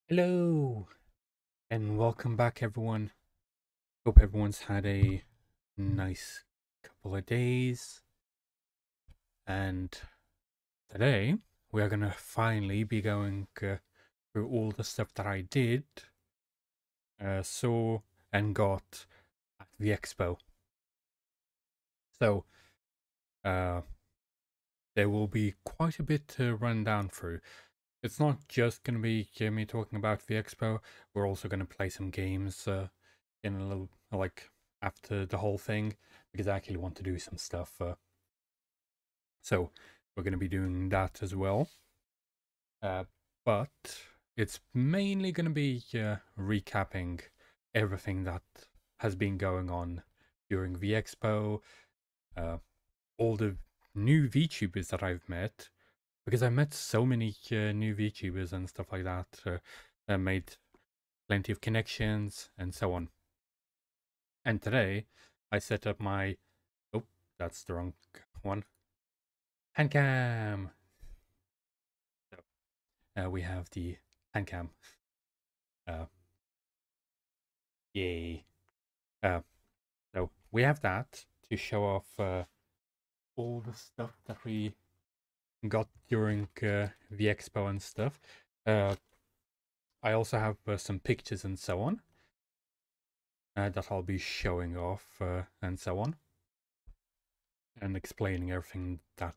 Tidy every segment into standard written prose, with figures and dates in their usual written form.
Hello and welcome back, everyone. Hope everyone's had a nice couple of days. And today we are gonna finally be going through all the stuff that I did, saw, and got at the expo. So uh, there will be quite a bit to run down through. It's not just gonna be me talking about the expo. We're also gonna play some games in a little after the whole thing because I actually want to do some stuff. So we're going to be doing that as well. But it's mainly going to be recapping everything that has been going on during the expo, all the new VTubers that I've met, because I met so many new VTubers and stuff like that. I made plenty of connections and so on. And today I set up my, oh, that's the wrong one, hand cam. So we have the hand cam. Uh, yay. Uh, so we have that to show off all the stuff that we got during the expo and stuff. I also have some pictures and so on that I'll be showing off and so on, and explaining everything that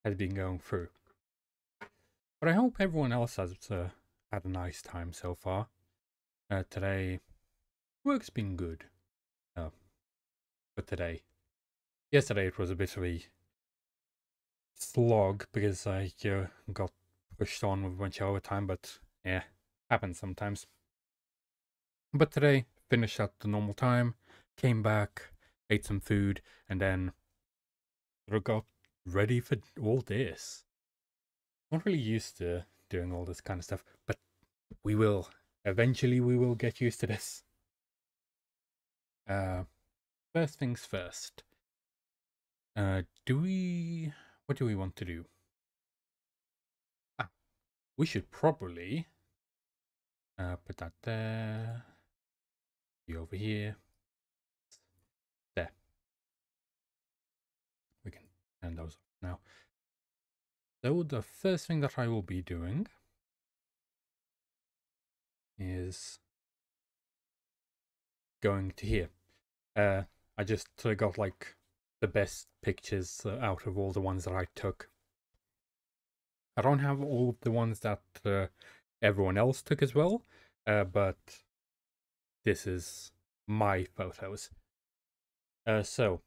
has been going through. But I hope everyone else has had a nice time so far. Today, work's been good. But today, yesterday it was a bit of a slog because I got pushed on with a bunch of overtime, but yeah, happens sometimes. But today, finished at the normal time, came back, ate some food, and then sort of got ready for all this. Not really used to doing all this kind of stuff, but we will. Eventually, we will get used to this. First things first. What do we want to do? We should probably put that there. Be over here. There. We can turn those off now. So the first thing that I will be doing is going to here. I just got like the best pictures out of all the ones that I took. I don't have all of the ones that everyone else took as well, but this is my photos. So,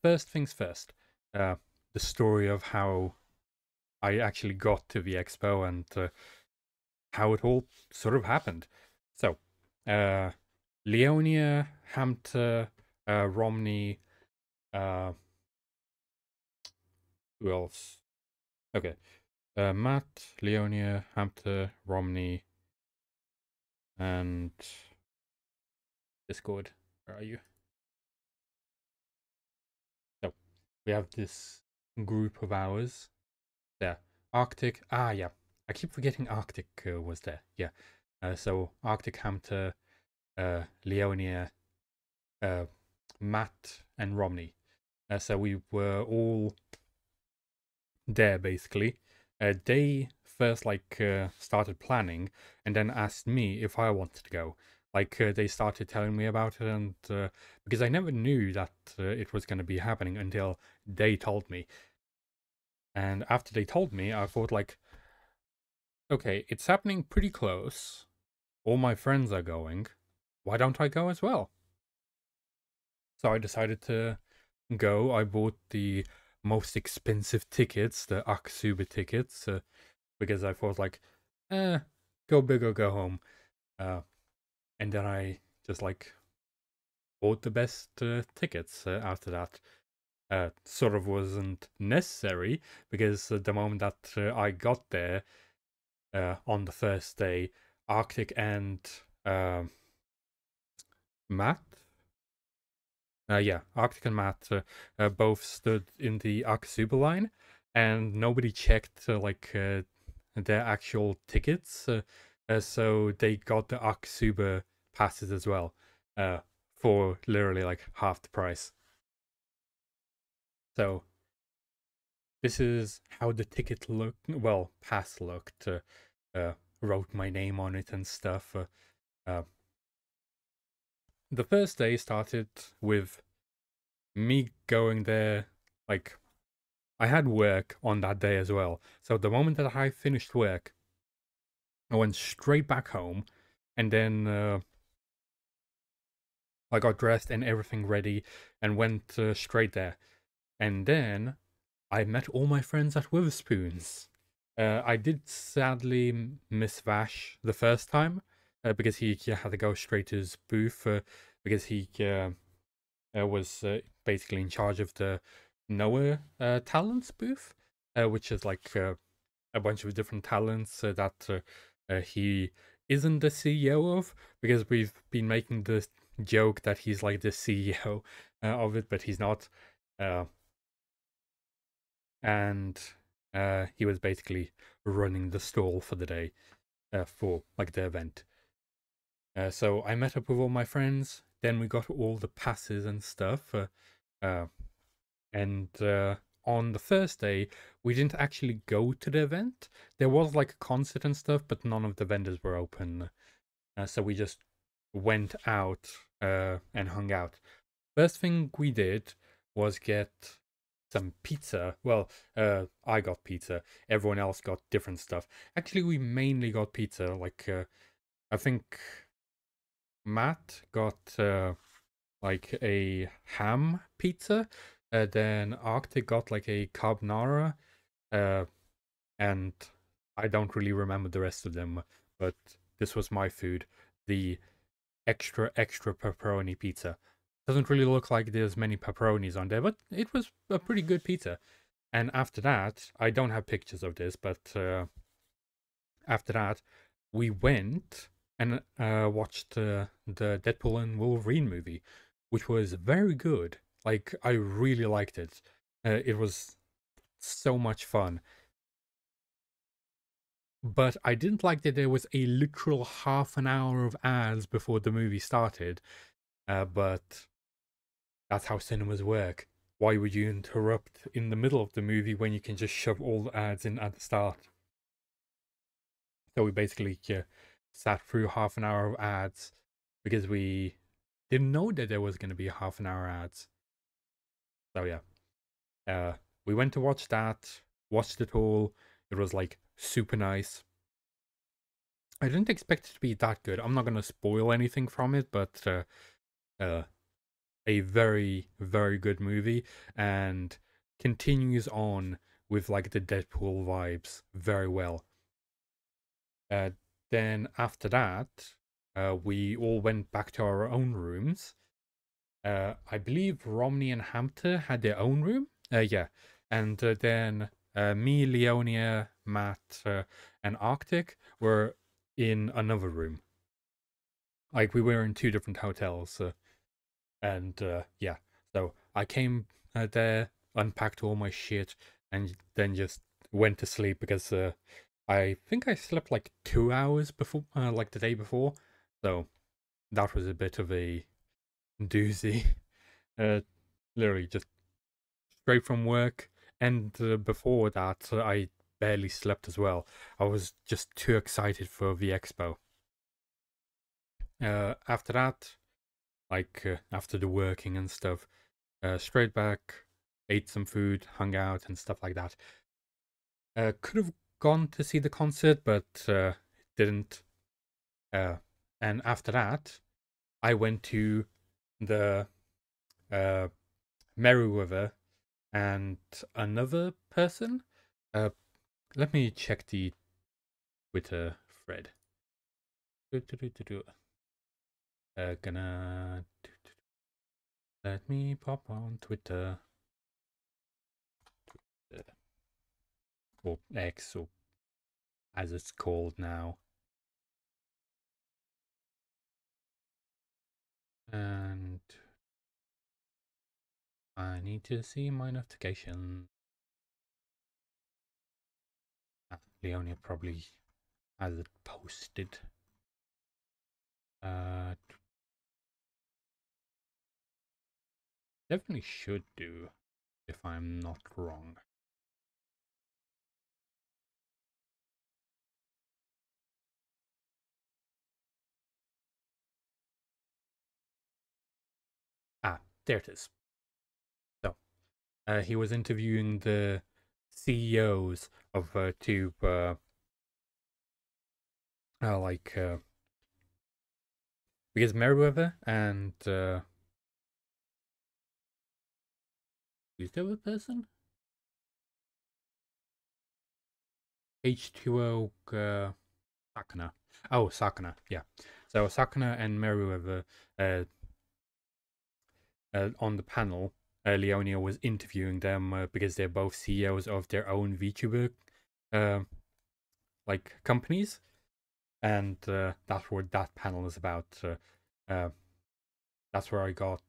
first things first, the story of how I actually got to the expo and how it all sort of happened. So, Leonia, Hamter, Romney, who else? Okay. Matt, Leonia, Hamter, Romney, and Discord. Where are you? So, we have this group of ours. There. Arctic. Ah, yeah. I keep forgetting Arctic was there. Yeah. So, Arctic, Hamter, Leonia, Matt, and Romney. So we were all there basically. They first started planning and then asked me if I wanted to go. They started telling me about it, and because I never knew that it was going to be happening until they told me. And after they told me, I thought okay, it's happening pretty close. All my friends are going. Why don't I go as well? So I decided to go. I bought the most expensive tickets, the Aksuba tickets, because I thought go big or go home. And then I just bought the best tickets after that. Sort of wasn't necessary because the moment that I got there on the first day, Arctic and Matt, Arctic and Matt both stood in the Aksuba line, and nobody checked their actual tickets So they got the Aksuba passes as well, for literally like half the price. So this is how the ticket looked. Well, pass looked. Wrote my name on it and stuff. Uh, the first day started with me going there. Like, I had work on that day as well. So the moment that I finished work, I went straight back home, and then I got dressed and everything ready, and went straight there. And then I met all my friends at Witherspoons. I did sadly miss Vash the first time, because he had to go straight to his booth, because he was basically in charge of the Noah Talents booth, which is like a bunch of different talents that he isn't the CEO of, because we've been making the joke that he's like the CEO of it, but he's not. Uh, and he was basically running the stall for the day, for like the event. So I met up with all my friends. Then we got all the passes and stuff. Uh, and on the first day, we didn't actually go to the event. There was like a concert and stuff, but none of the vendors were open. So we just went out and hung out. First thing we did was get some pizza. Well, I got pizza. Everyone else got different stuff. Actually, we mainly got pizza. Like, I think Matt got like a ham pizza. Then Arctic got like a carbonara. Uh, and I don't really remember the rest of them. But this was my food. The extra pepperoni pizza. Doesn't really look like there's many pepperonis on there, but it was a pretty good pizza. And after that, I don't have pictures of this, but after that, we went and watched the Deadpool and Wolverine movie, which was very good. Like, I really liked it. It was so much fun. But I didn't like that there was a literal half an hour of ads before the movie started. But that's how cinemas work. Why would you interrupt in the middle of the movie when you can just shove all the ads in at the start? So we basically sat through half an hour of ads because we didn't know that there was going to be half an hour ads. So yeah, we went to watch that, watched it all. It was like super nice. I didn't expect it to be that good. I'm not going to spoil anything from it, but uh, a very, very good movie and continues on with like the Deadpool vibes very well. Uh, then after that, we all went back to our own rooms. I believe Romney and Hampton had their own room. Yeah. And then me, Leonia, Matt, and Arctic were in another room. Like we were in two different hotels. And yeah, so I came there, unpacked all my shit, and then just went to sleep because I think I slept like 2 hours before, like the day before. So that was a bit of a doozy. Uh, literally just straight from work, and before that, I barely slept as well. I was just too excited for the expo. After that, like after the working and stuff. Straight back, ate some food, hung out, and stuff like that. Could have gone to see the concert, but didn't. Uh, and after that, I went to the uh, Merriweather and another person. Uh, Let me check the Twitter thread. Gonna let me pop on Twitter or X, or as it's called now. And I need to see my notification. Leonia probably has it posted? Definitely should do, if I'm not wrong. Ah, there it is. So, he was interviewing the CEOs of two, like, because Meriwether and who's the other person? H2O Sakana. Oh, Sakana, yeah. So Sakana and Meriwether on the panel, Leonia was interviewing them because they're both CEOs of their own VTuber uh, like companies, and that's what that panel is about. Uh, that's where I got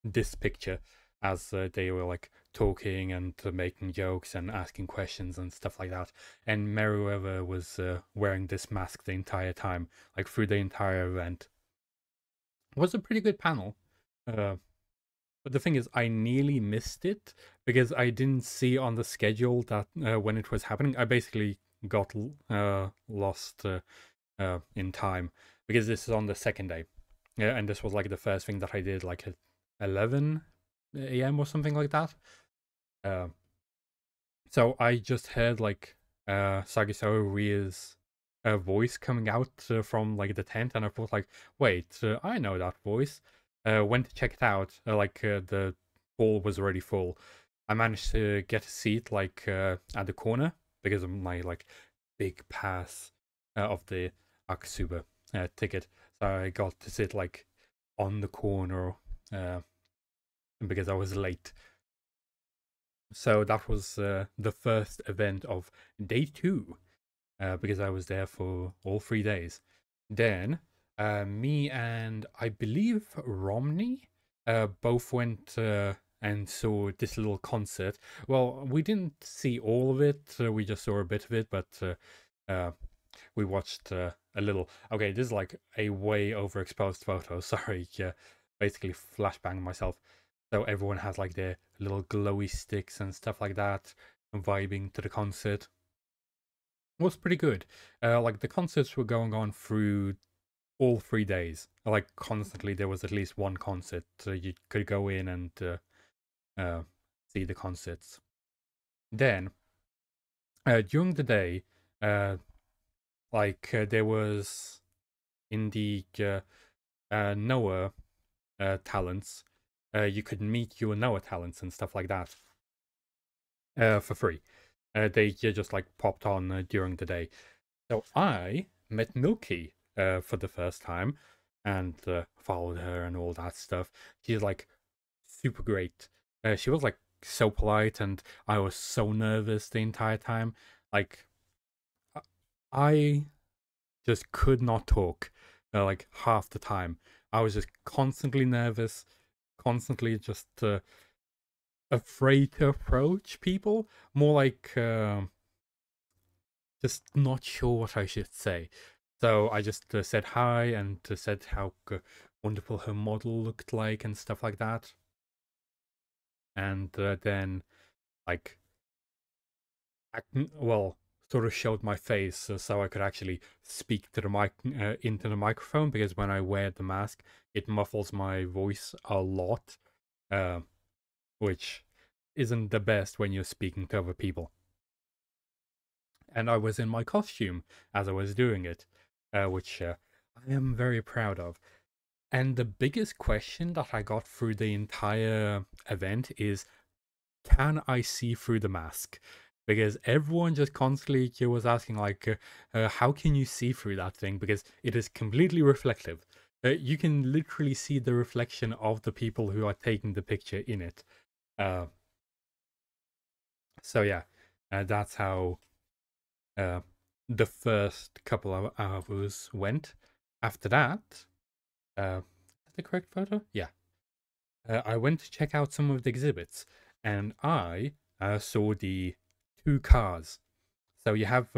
this picture, as they were like talking and making jokes and asking questions and stuff like that. And Meriwether was wearing this mask the entire time, like through the entire event. It was a pretty good panel. But the thing is, I nearly missed it because I didn't see on the schedule that when it was happening. I basically got lost in time because this is on the second day. Yeah, and this was like the first thing that I did, like at 11 a.m. or something like that. Uh, so I just heard like Sagisawa Ria's voice coming out from like the tent, and I thought like, wait, I know that voice. Went to check it out. The hall was already full. I managed to get a seat like at the corner because of my like big pass of the Akasuba ticket. So I got to sit like on the corner because I was late. So that was the first event of day 2 because I was there for all 3 days. Then me and I believe Romney both went and saw this little concert. Well, we didn't see all of it, we just saw a bit of it, but we watched a little. Okay, this is like a way overexposed photo. Sorry, basically flashbang myself. So everyone has like their little glowy sticks and stuff like that, vibing to the concert. It was pretty good. Like the concerts were going on through all 3 days. Like constantly, there was at least one concert. So you could go in and uh, see the concerts. Then during the day, there was in the Noah talents, you could meet your Noah talents and stuff like that for free. They just like popped on during the day. So I met Milky for the first time and followed her and all that stuff. She's like super great. She was like so polite, and I was so nervous the entire time. Like I just could not talk like half the time. I was just constantly nervous, constantly just afraid to approach people. More like just not sure what I should say. So I just said hi and said how wonderful her model looked like and stuff like that. And then, like, well, sort of showed my face so I could actually speak to the mic into the microphone, because when I wear the mask, it muffles my voice a lot, uh, which isn't the best when you're speaking to other people. And I was in my costume as I was doing it, which I am very proud of. And the biggest question that I got through the entire event is, can I see through the mask? Because everyone just constantly was asking, like, how can you see through that thing? Because it is completely reflective. You can literally see the reflection of the people who are taking the picture in it. So yeah, that's how the first couple of hours went. After that, is that the correct photo? Yeah. I went to check out some of the exhibits, and I saw the 2 cars. So you have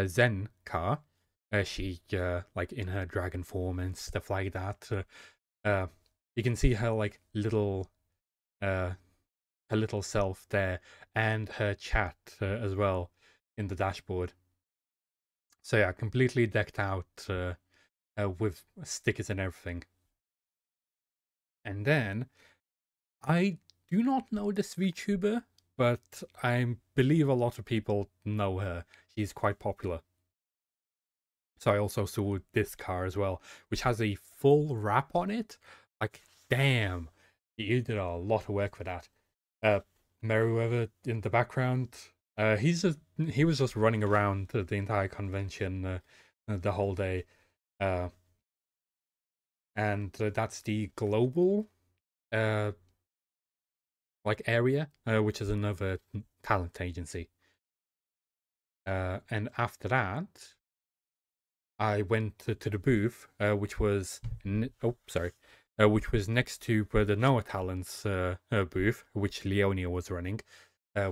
Zen car. She like in her dragon form and stuff like that. Uh, you can see her like uh, her little self there, and her chat as well in the dashboard. So yeah, completely decked out with stickers and everything. And then I do not know this VTuber, but I believe a lot of people know her. She's quite popular. So I also saw this car as well, which has a full wrap on it. Like, damn, you did a lot of work for that. Uh, Meriwether in the background. He was just running around the entire convention the whole day. Uh, and that's the global uh like area, which is another talent agency. And after that, I went to the booth, which was which was next to the Noah Talents booth, which Leonia was running.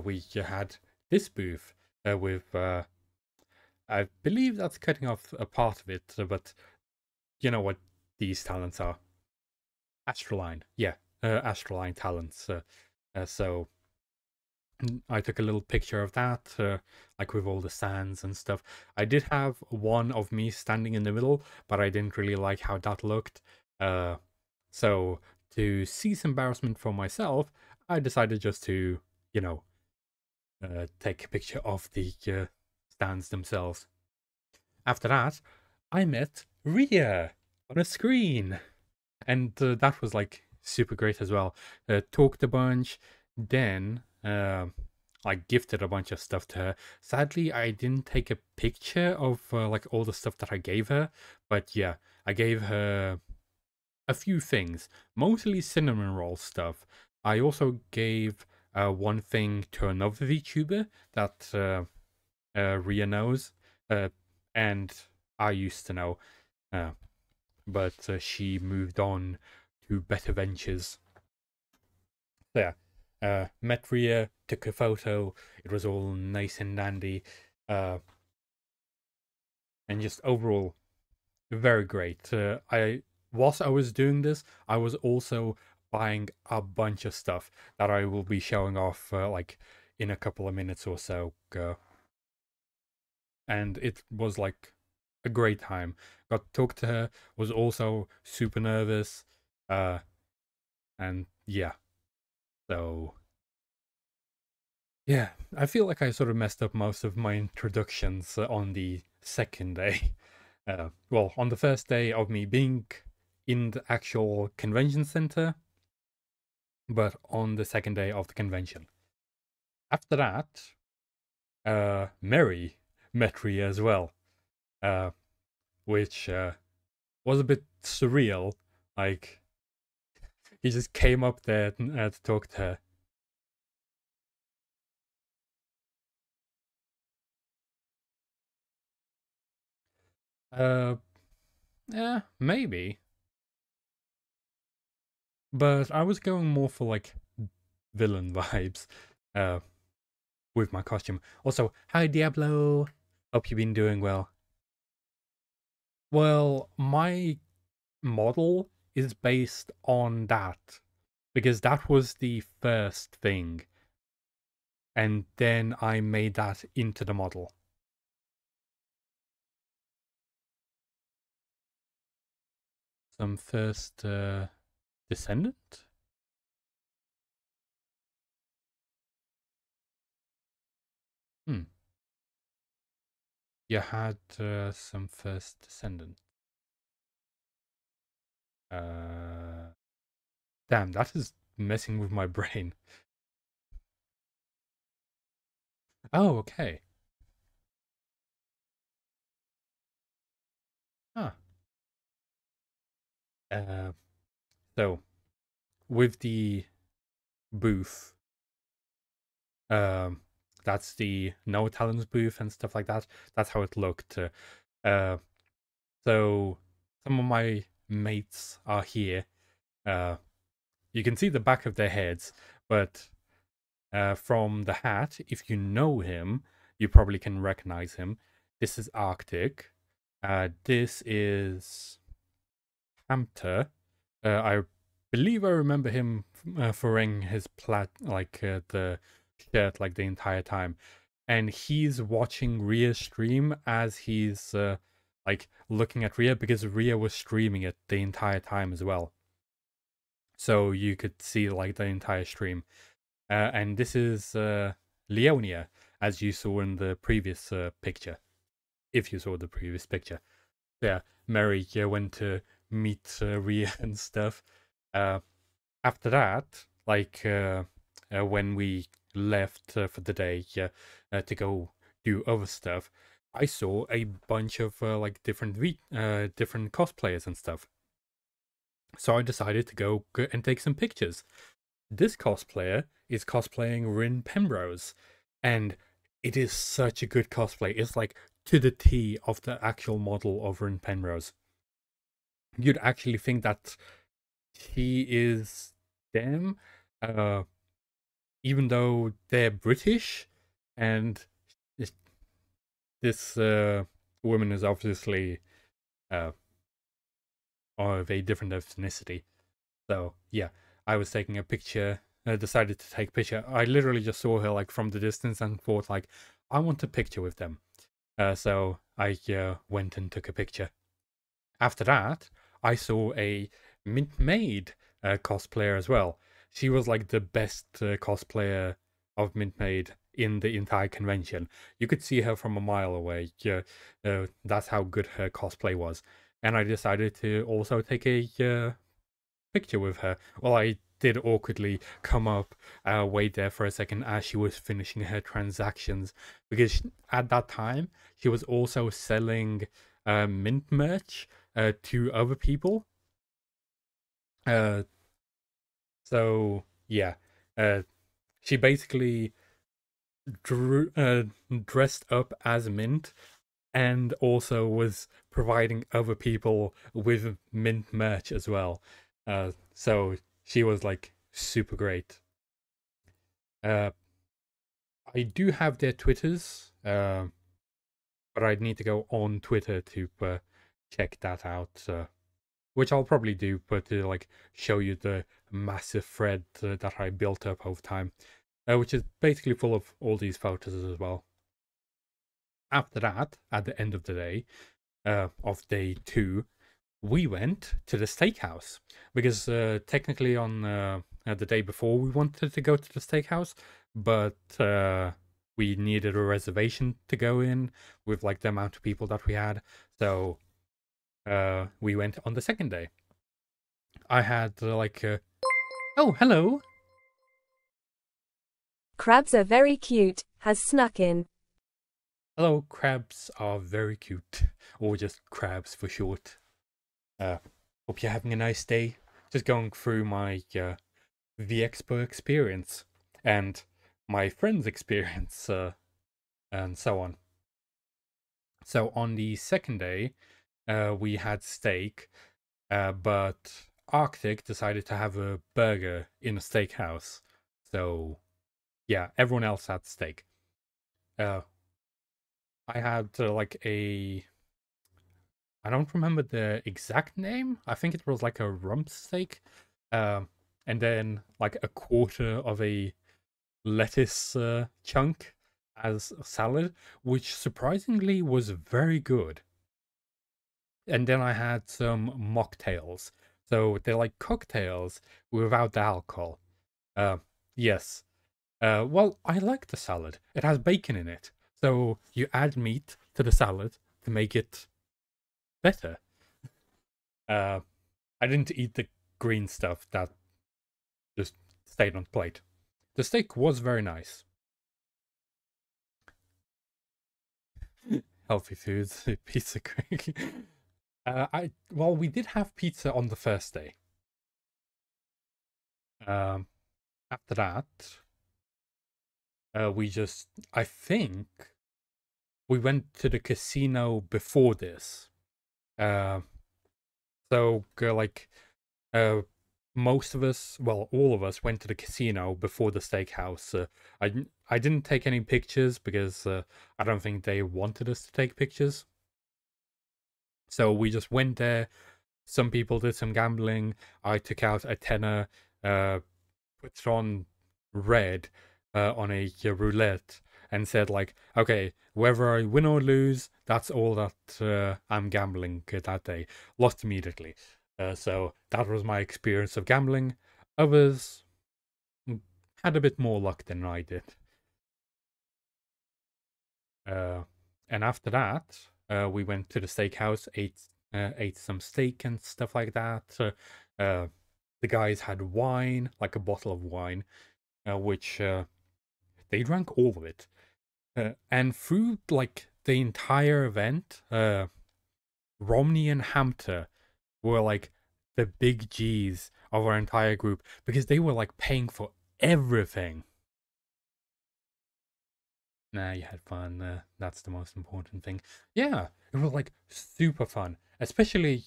We had this booth with I believe that's cutting off a part of it, but you know what these talents are. Astroline, yeah, Astroline talents. So I took a little picture of that, like with all the sands and stuff. I did have one of me standing in the middle, but I didn't really like how that looked. So to cease embarrassment for myself, I decided just to, you know, take a picture of the stands themselves. After that, I met Ria on a screen, and that was like super great as well. Talked a bunch, then I gifted a bunch of stuff to her. Sadly, I didn't take a picture of like all the stuff that I gave her, but yeah, I gave her a few things, mostly cinnamon roll stuff. I also gave one thing to another VTuber that Ria knows, and I used to know. Uh, but she moved on to better ventures. So yeah, met Ria, took a photo. It was all nice and dandy, uh, and just overall very great. Whilst I was doing this, I was also buying a bunch of stuff that I will be showing off like in a couple of minutes or so. And it was like a great time. Got to talk to her. Was also super nervous. Uh, and yeah, so yeah, I feel like I sort of messed up most of my introductions on the second day. Well, on the first day of me being in the actual convention center, but on the second day of the convention. After that, Mary met Ria as well, uh, which was a bit surreal. Like, he just came up there to talk to her. Uh, yeah, maybe. But I was going more for like villain vibes uh, with my costume. Also, hi Diablo. Hope you've been doing well. Well, my model is based on that because that was the first thing, and then I made that into the model. Some first descendant? Hmm. You had some first descendant. Uh, damn, that is messing with my brain. Oh, okay. Ah. Uh, so with the booth, um, that's the no talents booth and stuff like that. That's how it looked. Uh, so some of my mates are here. Uh, you can see the back of their heads, but from the hat, if you know him, you probably can recognize him. This is Arctic. This is Hamter. I believe I remember him for wearing his the shirt like the entire time, and he's watching Rhea's stream as he's like looking at Rhea, because Rhea was streaming it the entire time as well, so you could see like the entire stream. And this is Leonia, as you saw in the previous picture, if you saw the previous picture. Yeah, Mary went to meet Rhea and stuff. After that, when we left for the day to go do other stuff, I saw a bunch of like different cosplayers and stuff. So I decided to go and take some pictures. This cosplayer is cosplaying Rin Penrose, and it is such a good cosplay. It's like to the T of the actual model of Rin Penrose. You'd actually think that he is them, even though they're British, and this woman is obviously of a different ethnicity. So yeah, I was taking a picture. I decided to take a picture. I literally just saw her like from the distance and thought like, I want a picture with them. So I went and took a picture. After that, I saw a Mint Maid cosplayer as well. She was like the best cosplayer of Mint Maid in the entire convention. You could see her from a mile away. That's how good her cosplay was. And I decided to also take a picture with her. Well, I did awkwardly come up, wait there for a second as she was finishing her transactions, because at that time she was also selling mint merch to other people. So yeah, she basically dressed up as Mint, and also was providing other people with Mint merch as well. So she was like super great. I do have their Twitters, but I'd need to go on Twitter to check that out. Which I'll probably do, but to like show you the massive thread that I built up over time, which is basically full of all these photos as well. After that, at the end of the day, of day 2, we went to the steakhouse, because technically on the day before we wanted to go to the steakhouse, but we needed a reservation to go in with like the amount of people that we had, so we went on the second day. I had oh, hello. Crabs are very cute, has snuck in. Hello, crabs are very cute, or just crabs for short. Hope you're having a nice day. Just going through my Vexpo experience and my friend's experience, and so on. So on the second day, we had steak, but Arctic decided to have a burger in a steakhouse. So yeah, everyone else had steak. I had I don't remember the exact name. I think it was like a rump steak, and then like a quarter of a lettuce chunk as a salad, which surprisingly was very good. And then I had some mocktails. So they're like cocktails without the alcohol. Yes. Well, I like the salad. It has bacon in it. So you add meat to the salad to make it better. I didn't eat the green stuff that just stayed on the plate. The steak was very nice. Healthy foods, pizza quick. Well, we did have pizza on the first day. After that, I think we went to the casino before this. So like most of us, well, all of us, went to the casino before the steakhouse. I didn't take any pictures because I don't think they wanted us to take pictures. So we just went there. Some people did some gambling. I took out a tenner, put on red on a roulette, and said like, okay, whether I win or lose, that's all that I'm gambling that day. Lost immediately. So that was my experience of gambling. Others had a bit more luck than I did. Uh, and after that, we went to the steakhouse, ate some steak and stuff like that. The guys had wine, like a bottle of wine, which they drank all of it. And through like the entire event, Romney and Hampter were like the big G's of our entire group because they were like paying for everything. Nah, you had fun. That's the most important thing. Yeah, it was like super fun, especially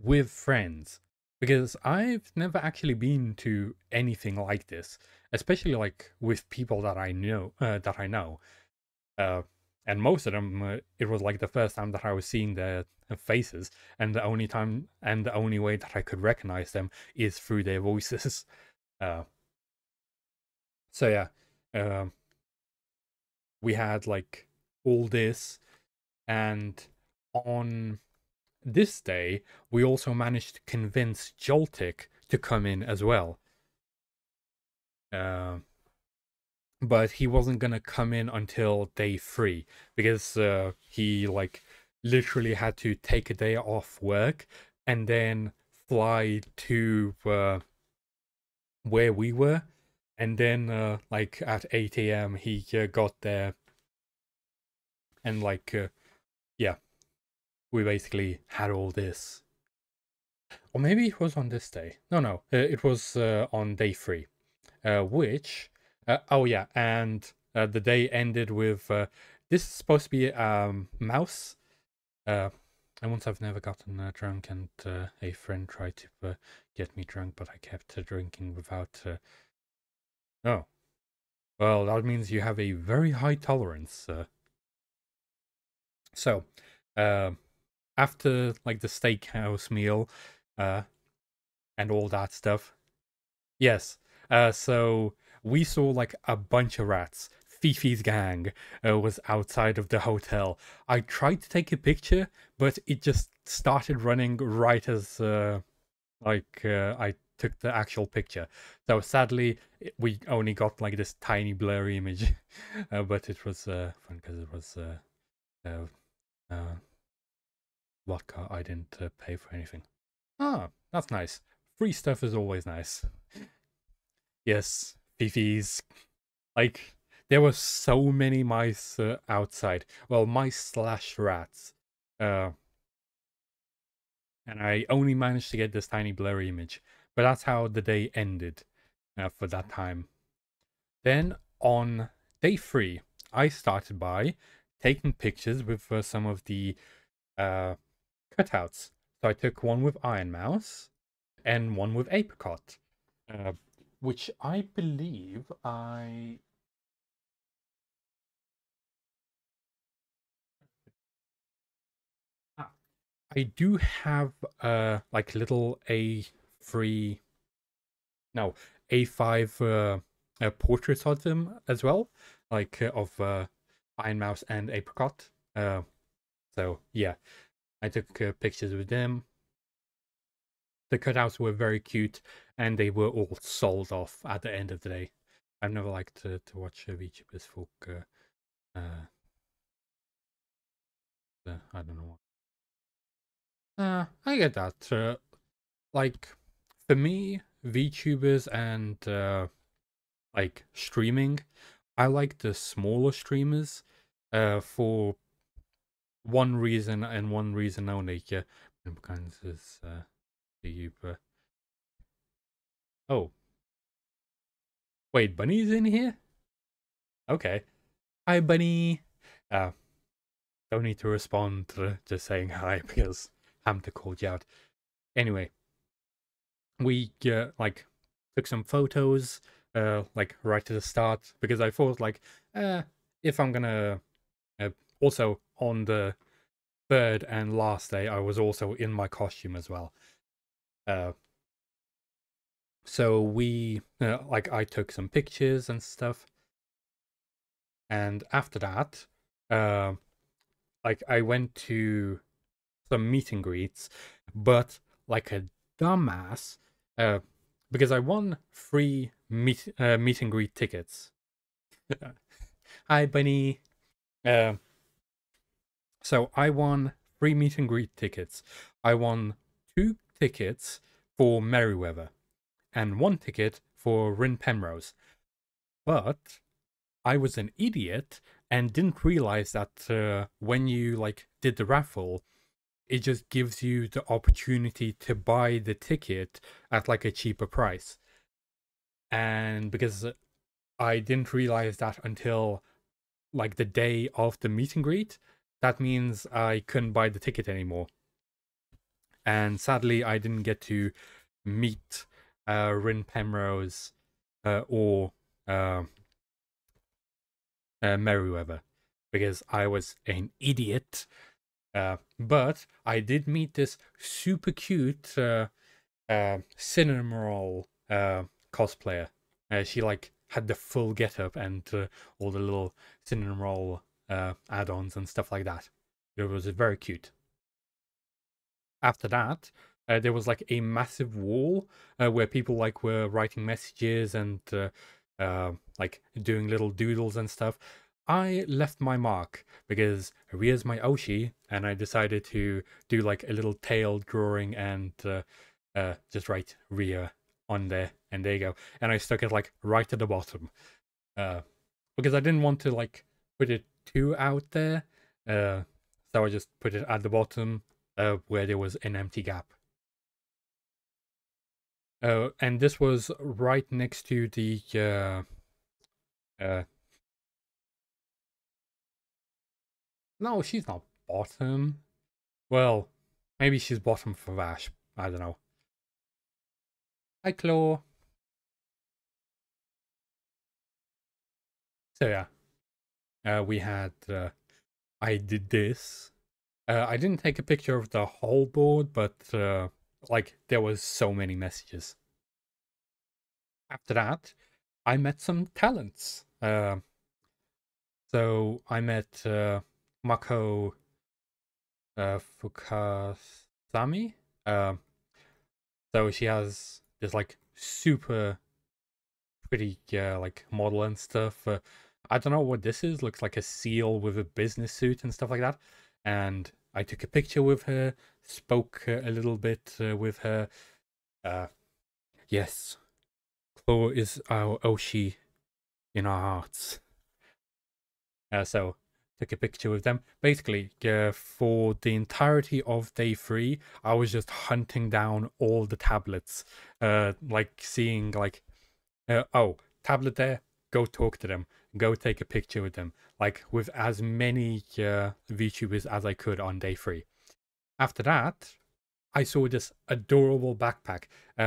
with friends, because I've never actually been to anything like this, especially like with people that I know. Uh, and most of them, it was like the first time that I was seeing their faces, and the only way that I could recognize them is through their voices. Uh, so yeah, um, we had like all this, and on this day, we also managed to convince Joltik to come in as well. Uh, but he wasn't gonna come in until day 3 because he like literally had to take a day off work and then fly to where we were, and then like at 8 a.m. he got there, and like yeah, we basically had all this. Or maybe it was on this day. No, it was on day 3, which, oh yeah, and the day ended with this is supposed to be mouse. Uh, and once I've never gotten drunk, and a friend tried to get me drunk, but I kept drinking without. Oh, well, that means you have a very high tolerance. So, uh, after like the steakhouse meal, uh, and all that stuff. Yes. So we saw like a bunch of rats. Fifi's gang was outside of the hotel. I tried to take a picture, but it just started running right as I took the actual picture. So sadly, we only got like this tiny blurry image, but it was fun because it was uh, uh, vodka. I didn't pay for anything. Ah, that's nice. Free stuff is always nice. Yes, Fifi's. Like, there were so many mice outside. Well, mice slash rats. Uh, and I only managed to get this tiny blurry image. But that's how the day ended for that time. Then on day 3, I started by taking pictures with some of the uh, cutouts. So I took one with Iron Mouse and one with Apricot, uh, which I believe I do have like little A3, no, A5 portraits of them as well, like of Iron Mouse and Apricot. So yeah, I took pictures with them. The cutouts were very cute, and they were all sold off at the end of the day. I've never liked to watch VTubers folk. I don't know. I get that. Like for me, VTubers and like streaming, I like the smaller streamers for one reason and one reason only. Yeah, because is the oh wait, Bunny's in here. Okay, hi Bunny. Uh, don't need to respond to just saying hi because Hamter called you out. Anyway, we like took some photos like right at the start, because I thought like if I'm gonna also on the third and last day I was also in my costume as well. So we like I took some pictures and stuff, and after that like I went to some meet and greets, but like a dumbass, uh, because I won free meet and greet tickets. Hi, Bunny. Uh, so I won free meet and greet tickets. I won 2 tickets for Merryweather and 1 ticket for Rin Penrose. But I was an idiot and didn't realize that when you like did the raffle, it just gives you the opportunity to buy the ticket at like a cheaper price. And because I didn't realize that until like the day of the meet and greet, that means I couldn't buy the ticket anymore. And sadly, I didn't get to meet Rin Penrose or Merryweather because I was an idiot. But I did meet this super cute cinnamon roll cosplayer. She like had the full getup and all the little cinnamon roll add-ons and stuff like that. It was very cute. After that, there was like a massive wall where people like were writing messages and like doing little doodles and stuff. I left my mark because Ria's my Oshi, and I decided to do like a little tail drawing and just write Ria on there, and there you go. And I stuck it like right at the bottom because I didn't want to like put it too out there. So I just put it at the bottom where there was an empty gap. And this was right next to the uh, no, she's not bottom. Well, maybe she's bottom for Vash. I don't know. Hi, Claw. So yeah, we had. I did this. I didn't take a picture of the whole board, but like there was so many messages. After that, I met some talents. So I met Mako Fukasami. So she has this like super pretty like model and stuff. I don't know what this is. Looks like a seal with a business suit and stuff like that. And I took a picture with her, spoke a little bit with her. Yes, Claw is our Oshi in our hearts. So took a picture with them. Basically, for the entirety of day 3, I was just hunting down all the tablets, like seeing like, oh, tablet there, go talk to them, go take a picture with them, like with as many VTubers as I could on day 3. After that, I saw this adorable backpack.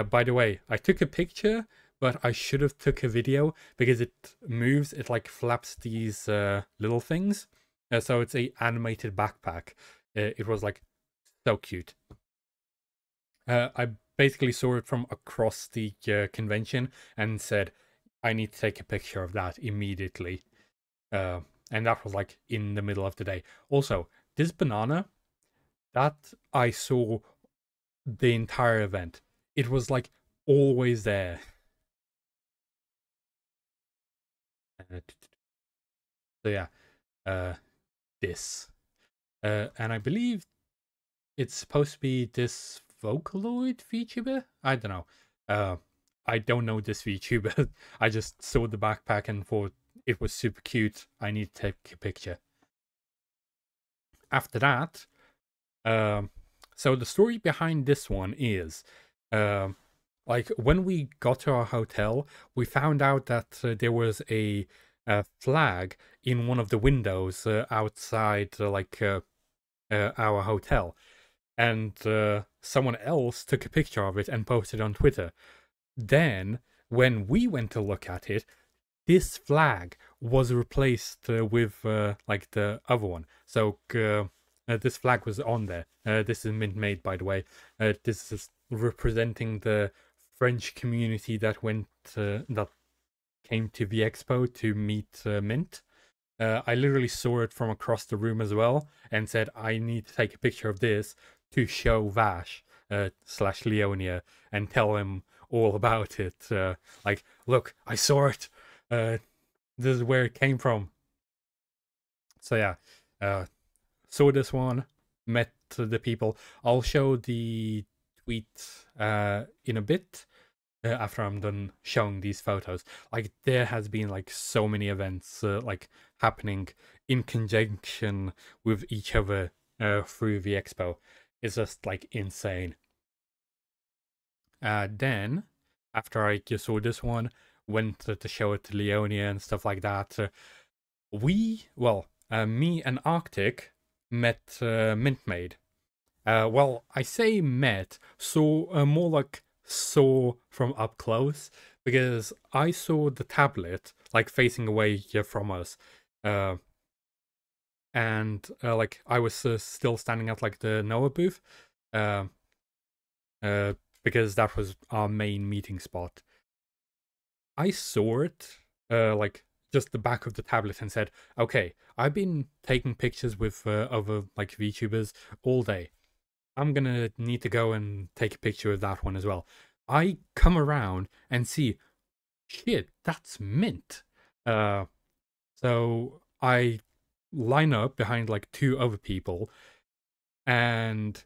By the way, I took a picture, but I should have took a video because it moves. It like flaps these little things. So it's a animated backpack. It was like so cute. I basically saw it from across the convention and said, I need to take a picture of that immediately. And that was like in the middle of the day. Also, this banana that I saw the entire event. It was like always there. So yeah, this. And I believe it's supposed to be this Vocaloid VTuber? I don't know. I don't know this VTuber. I just saw the backpack and thought it was super cute. I need to take a picture. After that, so the story behind this one is, like when we got to our hotel, we found out that there was a flag in one of the windows outside, like our hotel, and someone else took a picture of it and posted on Twitter. Then, when we went to look at it, this flag was replaced with like the other one. So this flag was on there. This is mint made, by the way. This is representing the French community that that came to the expo to meet Mint. I literally saw it from across the room as well and said, I need to take a picture of this to show Vash slash Leonia and tell him all about it. Like, look, I saw it. This is where it came from. So yeah, saw this one, met the people. I'll show the tweet in a bit. After I'm done showing these photos, like there has been like so many events like happening in conjunction with each other through the expo. It's just like insane. Then after I just saw this one, went to show it to Leonia and stuff like that. Me and Arctic met Mint Maid. Well, I say met, saw more like saw from up close, because I saw the tablet like facing away from us, and like I was still standing at like the Noah booth, uh, because that was our main meeting spot. I saw it, like just the back of the tablet, and said, "Okay, I've been taking pictures with other like VTubers all day. I'm gonna need to go and take a picture of that one as well." I come around and see, shit, that's Mint. So I line up behind like two other people, and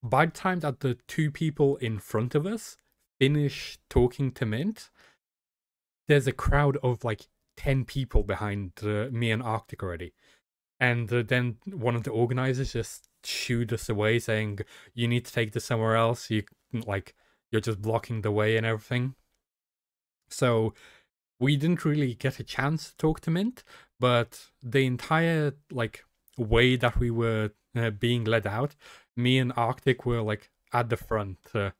by the time that the two people in front of us finish talking to Mint, there's a crowd of like 10 people behind me and Arctic already. And then one of the organizers just shooed us away, saying, "You need to take this somewhere else. You're just blocking the way and everything." So we didn't really get a chance to talk to Mint, but the entire like way that we were being led out, me and Arctic were like at the front. That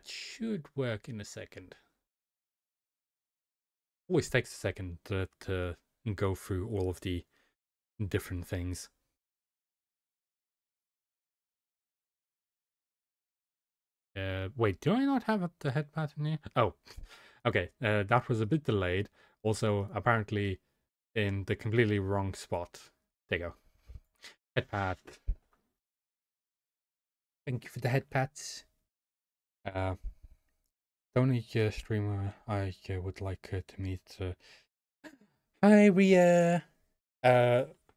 should work in a second. Always takes a second to go through all of the different things. Wait, do I not have the head pattern here? Oh, okay. That was a bit delayed. Also, apparently in the completely wrong spot. There you go. Head pat. Thank you for the head pats. Only streamer I would like to meet. Hi, Ria.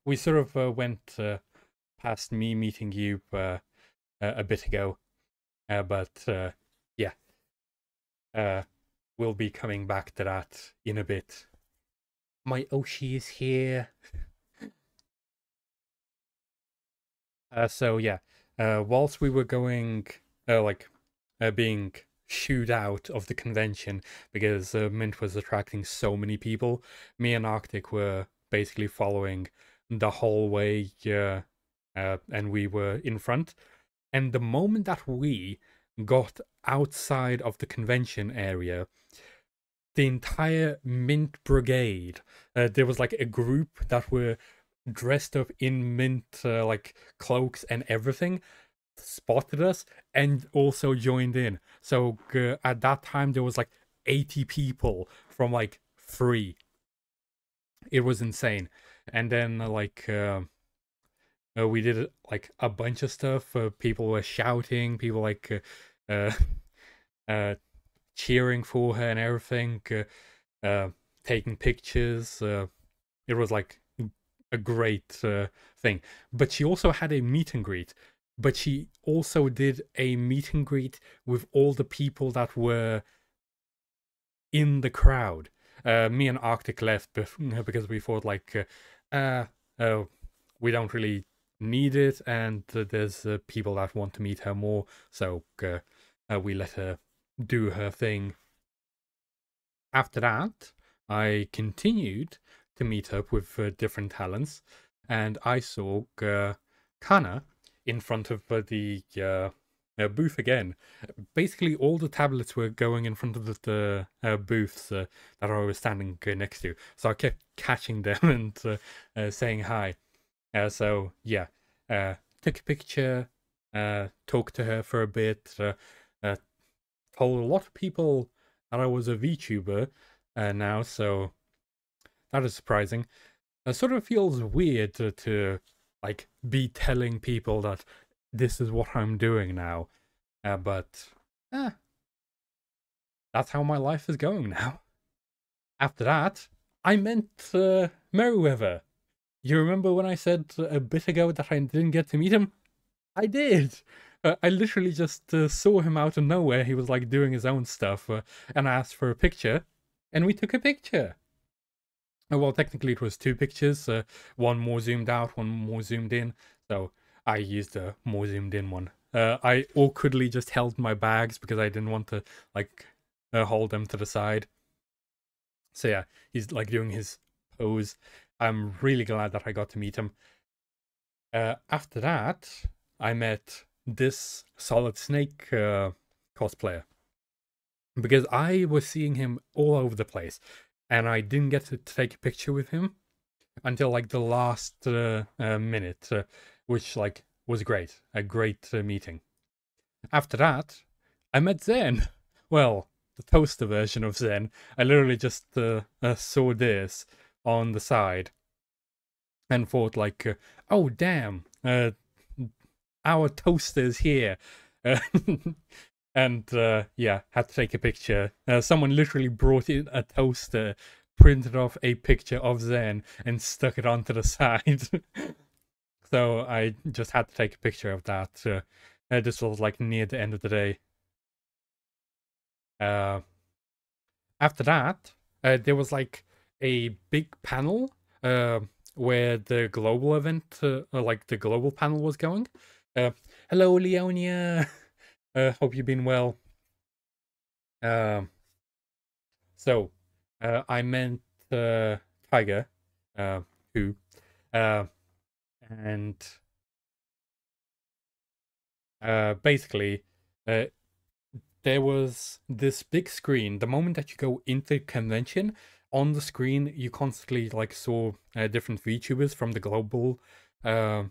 We sort of went past me meeting you a bit ago, but yeah, we'll be coming back to that in a bit. My Oshi is here. So yeah, whilst we were going, being shooed out of the convention because Mint was attracting so many people, me and Arctic were basically following the whole way, and we were in front. And the moment that we got outside of the convention area, the entire Mint brigade, there was like a group that were dressed up in Mint like cloaks and everything, spotted us and also joined in. So at that time there was like 80 people from like 3. It was insane. And then we did like a bunch of stuff. People were shouting, people like uh, cheering for her and everything, taking pictures. It was like a great thing. But she also had a meet and greet. But she also did a meet and greet with all the people that were in the crowd. Me and Arctic left because we thought like, we don't really need it, and there's people that want to meet her more, so we let her do her thing. After that, I continued to meet up with different talents, and I saw Kana in front of the booth again. Basically, all the tablets were going in front of the booths that I was standing next to. So I kept catching them and saying hi. So yeah, took a picture, talked to her for a bit, told a lot of people that I was a VTuber now, so that is surprising. It sort of feels weird to like be telling people that this is what I'm doing now, but that's how my life is going now. After that, I met Merryweather. You remember when I said a bit ago that I didn't get to meet him? I did. I literally just saw him out of nowhere. He was like doing his own stuff, and I asked for a picture, and we took a picture. Well, technically it was two pictures, one more zoomed out, one more zoomed in. So I used a more zoomed in one. I awkwardly just held my bags because I didn't want to like hold them to the side. So yeah, he's like doing his pose. I'm really glad that I got to meet him. After that, I met this Solid Snake cosplayer because I was seeing him all over the place, and I didn't get to take a picture with him until like the last minute, which like was great, a great meeting. After that, I met Zen. Well, the toaster version of Zen. I literally just saw this on the side and thought like, oh damn, our toaster's here. And yeah, had to take a picture. Someone literally brought in a toaster, printed off a picture of Zen, and stuck it onto the side. So I just had to take a picture of that. This was like near the end of the day. After that, there was like a big panel where the global event, like the global panel was going. Hello, Leonia. Hope you've been well. So I met Tiger, who, and basically, there was this big screen. The moment that you go into convention, on the screen you constantly like saw different VTubers from the global uh,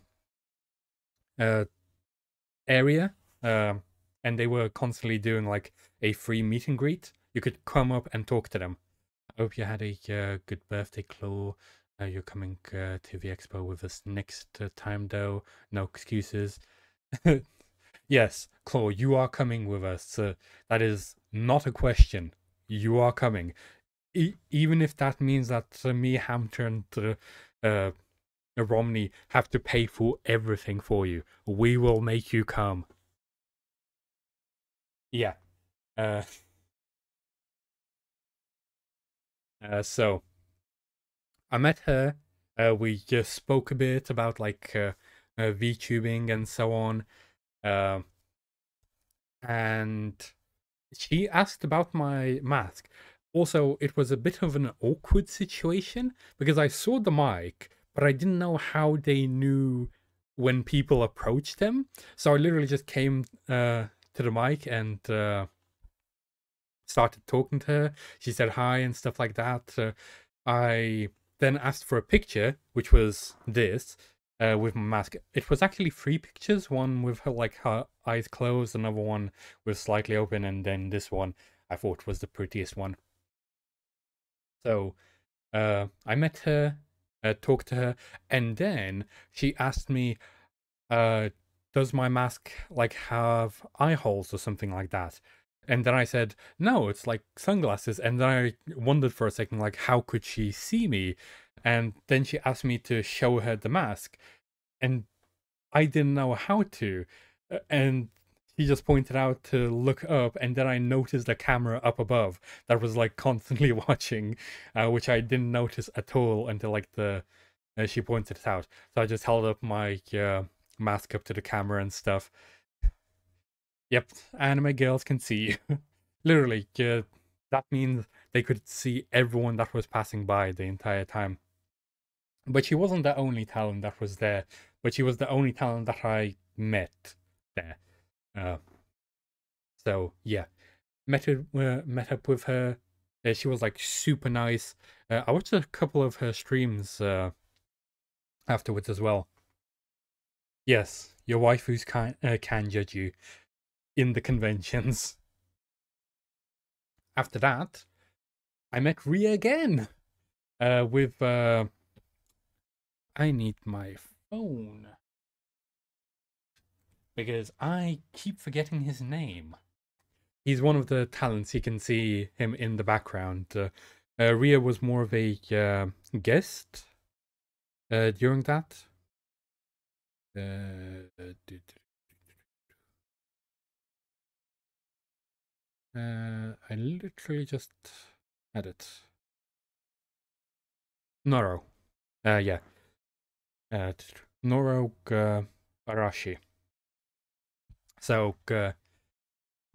area, and they were constantly doing like a free meet and greet. You could come up and talk to them. I hope you had a good birthday, Claw. You're coming to the expo with us next time, though. No excuses. Yes, Claw, you are coming with us. That is not a question. You are coming. Even if that means that me, Hampton, and Romney have to pay for everything for you, we will make you come. Yeah. Uh, so I met her. We just spoke a bit about like VTubing and so on. Uh, and she asked about my mask. Also, it was a bit of an awkward situation because I saw the mic, but I didn't know how they knew when people approached them. So I literally just came to the mic and started talking to her. She said hi and stuff like that. I then asked for a picture, which was this, with my mask. It was actually three pictures, one with her like her eyes closed, another one with slightly open, and then this one I thought was the prettiest one. So I met her, talked to her, and then she asked me, does my mask like have eye holes or something like that? And then I said, no, it's like sunglasses. And then I wondered for a second, like, how could she see me? And then she asked me to show her the mask. And I didn't know how to. And she just pointed out to look up. And then I noticed the camera up above that was like constantly watching, which I didn't notice at all until like she pointed it out. So I just held up my mask up to the camera and stuff. Yep, anime girls can see you. Literally, that means they could see everyone that was passing by the entire time. But she wasn't the only talent that was there. but she was the only talent that I met there. So yeah, met up with her. She was like super nice. I watched a couple of her streams afterwards as well. Yes, your waifus can judge you in the conventions. After that, I met Ria again. With I need my phone because I keep forgetting his name. He's one of the talents. You can see him in the background. Ria was more of a guest during that. I literally just had it. Noro. Yeah. Noro Barashi. So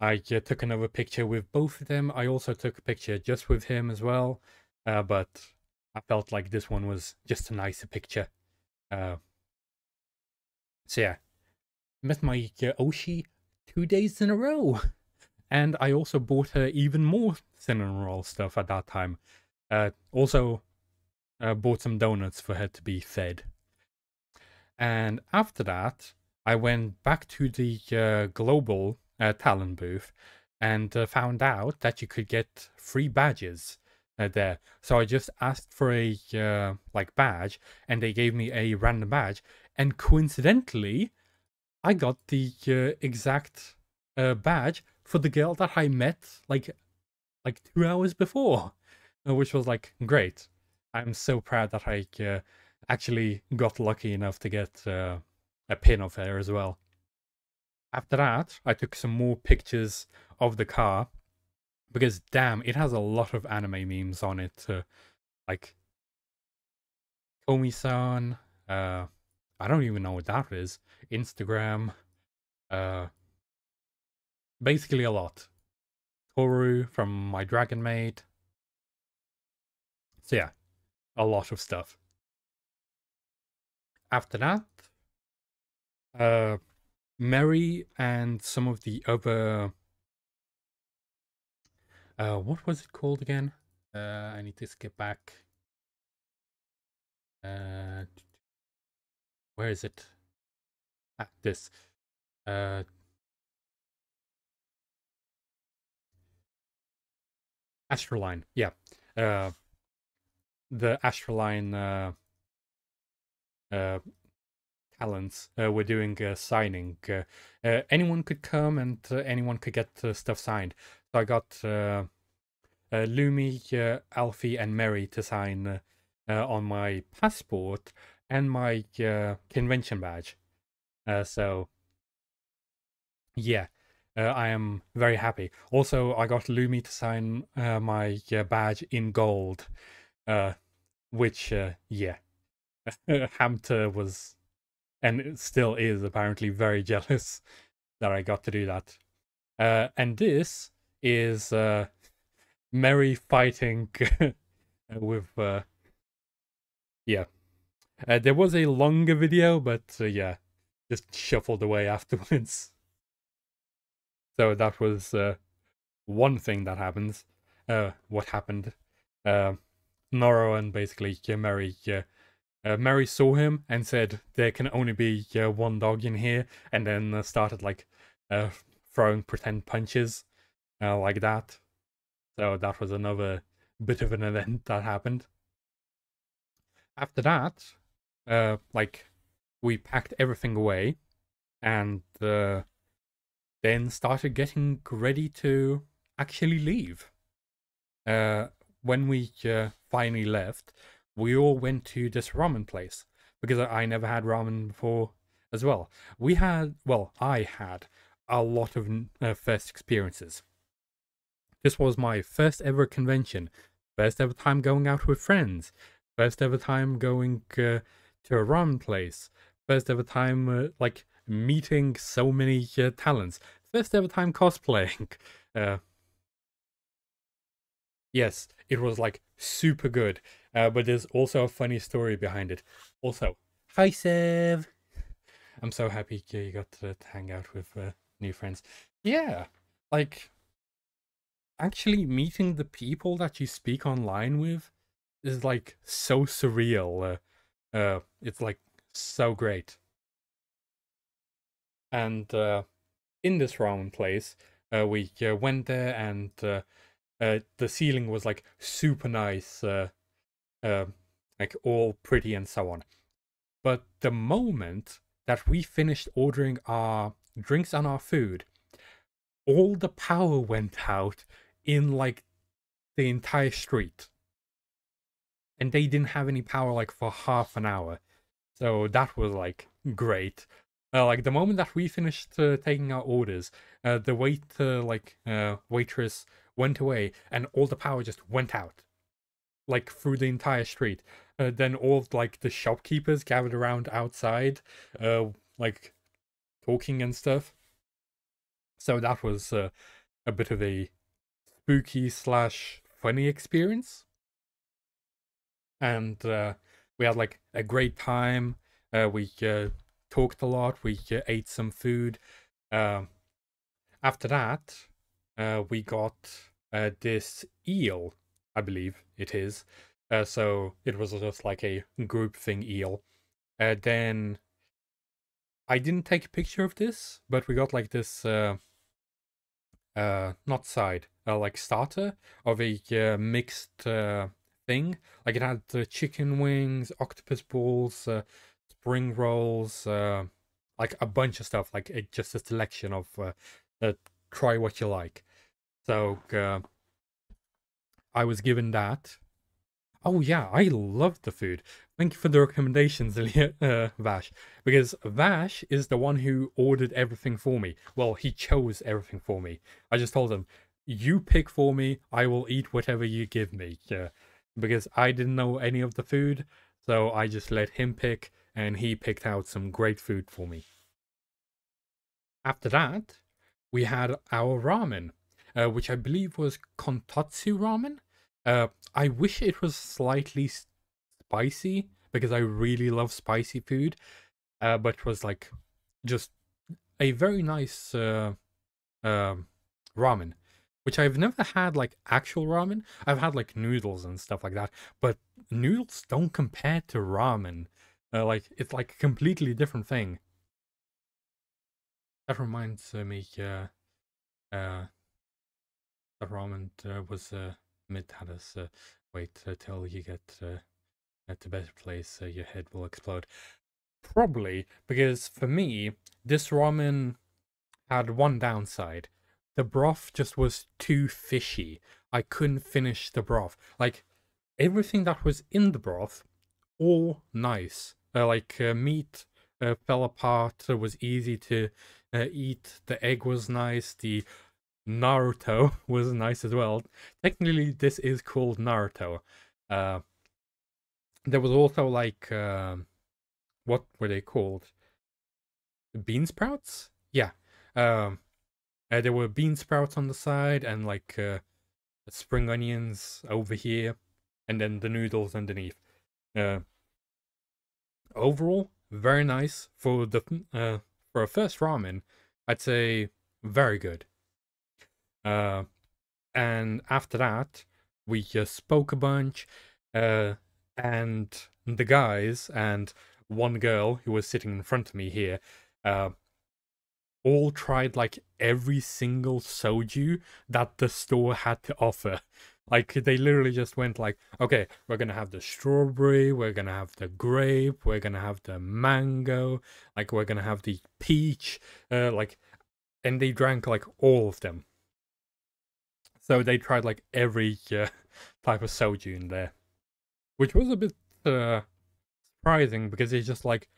I took another picture with both of them. I also took a picture just with him as well. But I felt like this one was just a nicer picture. So yeah. Met my Oshi 2 days in a row. And I also bought her even more cinnamon roll stuff at that time. Also bought some donuts for her to be fed. And after that, I went back to the global talent booth and found out that you could get free badges there. So I just asked for a like badge, and they gave me a random badge. And coincidentally, I got the exact badge for the girl that I met like 2 hours before, which was like great. I'm so proud that I actually got lucky enough to get a pin of her as well. After that, I took some more pictures of the car because damn, it has a lot of anime memes on it. Like Komi-san, I don't even know what that is. Instagram, uh, basically a lot. Toru from My Dragon Maid. So yeah, a lot of stuff. After that, Mary and some of the other what was it called again? I need to skip back. Where is it? This. Uh, Astroline. Yeah. The Astroline talents were doing a signing. Anyone could come and anyone could get stuff signed. So I got Lumi, Alfie, and Mary to sign on my passport and my convention badge. So yeah, I am very happy. Also, I got Lumi to sign my badge in gold, which yeah, Hamter was and it still is apparently very jealous that I got to do that. And this is Mary fighting with yeah. There was a longer video, but yeah, just shuffled away afterwards. So that was one thing that happens. What happened? Noro and basically Mary. Mary saw him and said there can only be one dog in here, and then started like throwing pretend punches like that. So that was another bit of an event that happened. After that, like we packed everything away and then started getting ready to actually leave. When we finally left, we all went to this ramen place because I never had ramen before as well. I had a lot of first experiences. This was my first ever convention, first ever time going out with friends, first ever time going to a ramen place, first ever time like meeting so many talents, first ever time cosplaying. Yes, it was like super good, but there's also a funny story behind it. Also, hi Sev. I'm so happy you got to hang out with new friends. Yeah, like actually meeting the people that you speak online with is like so surreal. It's like so great. And in this ramen place, we went there, and the ceiling was like super nice, uh, like all pretty and so on. But the moment that we finished ordering our drinks and our food, all the power went out in like the entire street. And they didn't have any power like for half an hour. So that was like great. Like the moment that we finished taking our orders, the waitress went away, and all the power just went out, like through the entire street. Then all like the shopkeepers gathered around outside, like talking and stuff. So that was a bit of a spooky slash funny experience, and we had like a great time. We talked a lot. We ate some food. Um, After that, we got this eel, I believe it is. So it was just like a group thing eel. Then I didn't take a picture of this, but we got like this not side, like starter of a mixed thing. Like it had chicken wings, octopus balls, spring rolls, like a bunch of stuff. Like just a selection of try what you like. So I was given that. Oh yeah, I love the food. Thank you for the recommendations, Vash. Because Vash is the one who ordered everything for me. Well, he chose everything for me. I just told him, you pick for me, I will eat whatever you give me. Because I didn't know any of the food, so I just let him pick, and he picked out some great food for me. After that, we had our ramen, which I believe was kontatsu ramen. I wish it was slightly spicy because I really love spicy food, but it was like just a very nice ramen, which I've never had like actual ramen. I've had like noodles and stuff like that, but noodles don't compare to ramen. Like it's like a completely different thing. That reminds me, uh, the ramen was mid had us wait till you get at a better place, your head will explode. Probably because for me, this ramen had one downside. The broth just was too fishy. I couldn't finish the broth. Like everything that was in the broth, all nice. Meat fell apart. It was easy to eat. The egg was nice. The Naruto was nice as well. Technically, this is called Naruto. Uh, there was also like what were they called? Bean sprouts? Yeah. Um, there were bean sprouts on the side, and like spring onions over here, and then the noodles underneath. Uh, Overall, very nice for a first ramen. I'd say very good. Uh, and after that, we just spoke a bunch, uh, and the guys and one girl who was sitting in front of me here, uh, all tried like every single soju that the store had to offer. Like they literally just went like, okay, we're gonna have the strawberry, we're gonna have the grape, we're gonna have the mango, like we're gonna have the peach, and they drank like all of them. So they tried like every type of soju in there, which was a bit surprising because they just like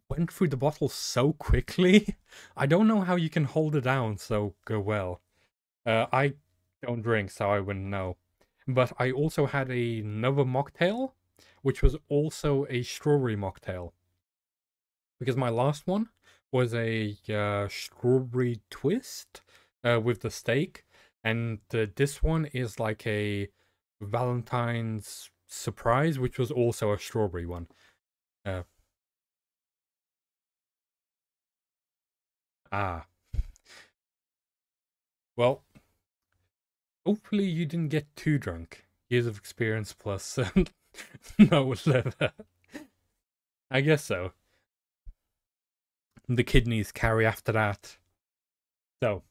went through the bottle so quickly. I don't know how you can hold it down so well. I don't drink, so I wouldn't know. But I also had another mocktail, which was also a strawberry mocktail. Because my last one was a strawberry twist with the steak, and this one is like a Valentine's surprise, which was also a strawberry one. Uh, Ah, well, hopefully you didn't get too drunk. Years of experience plus no liver. I guess so. The kidneys carry after that. So,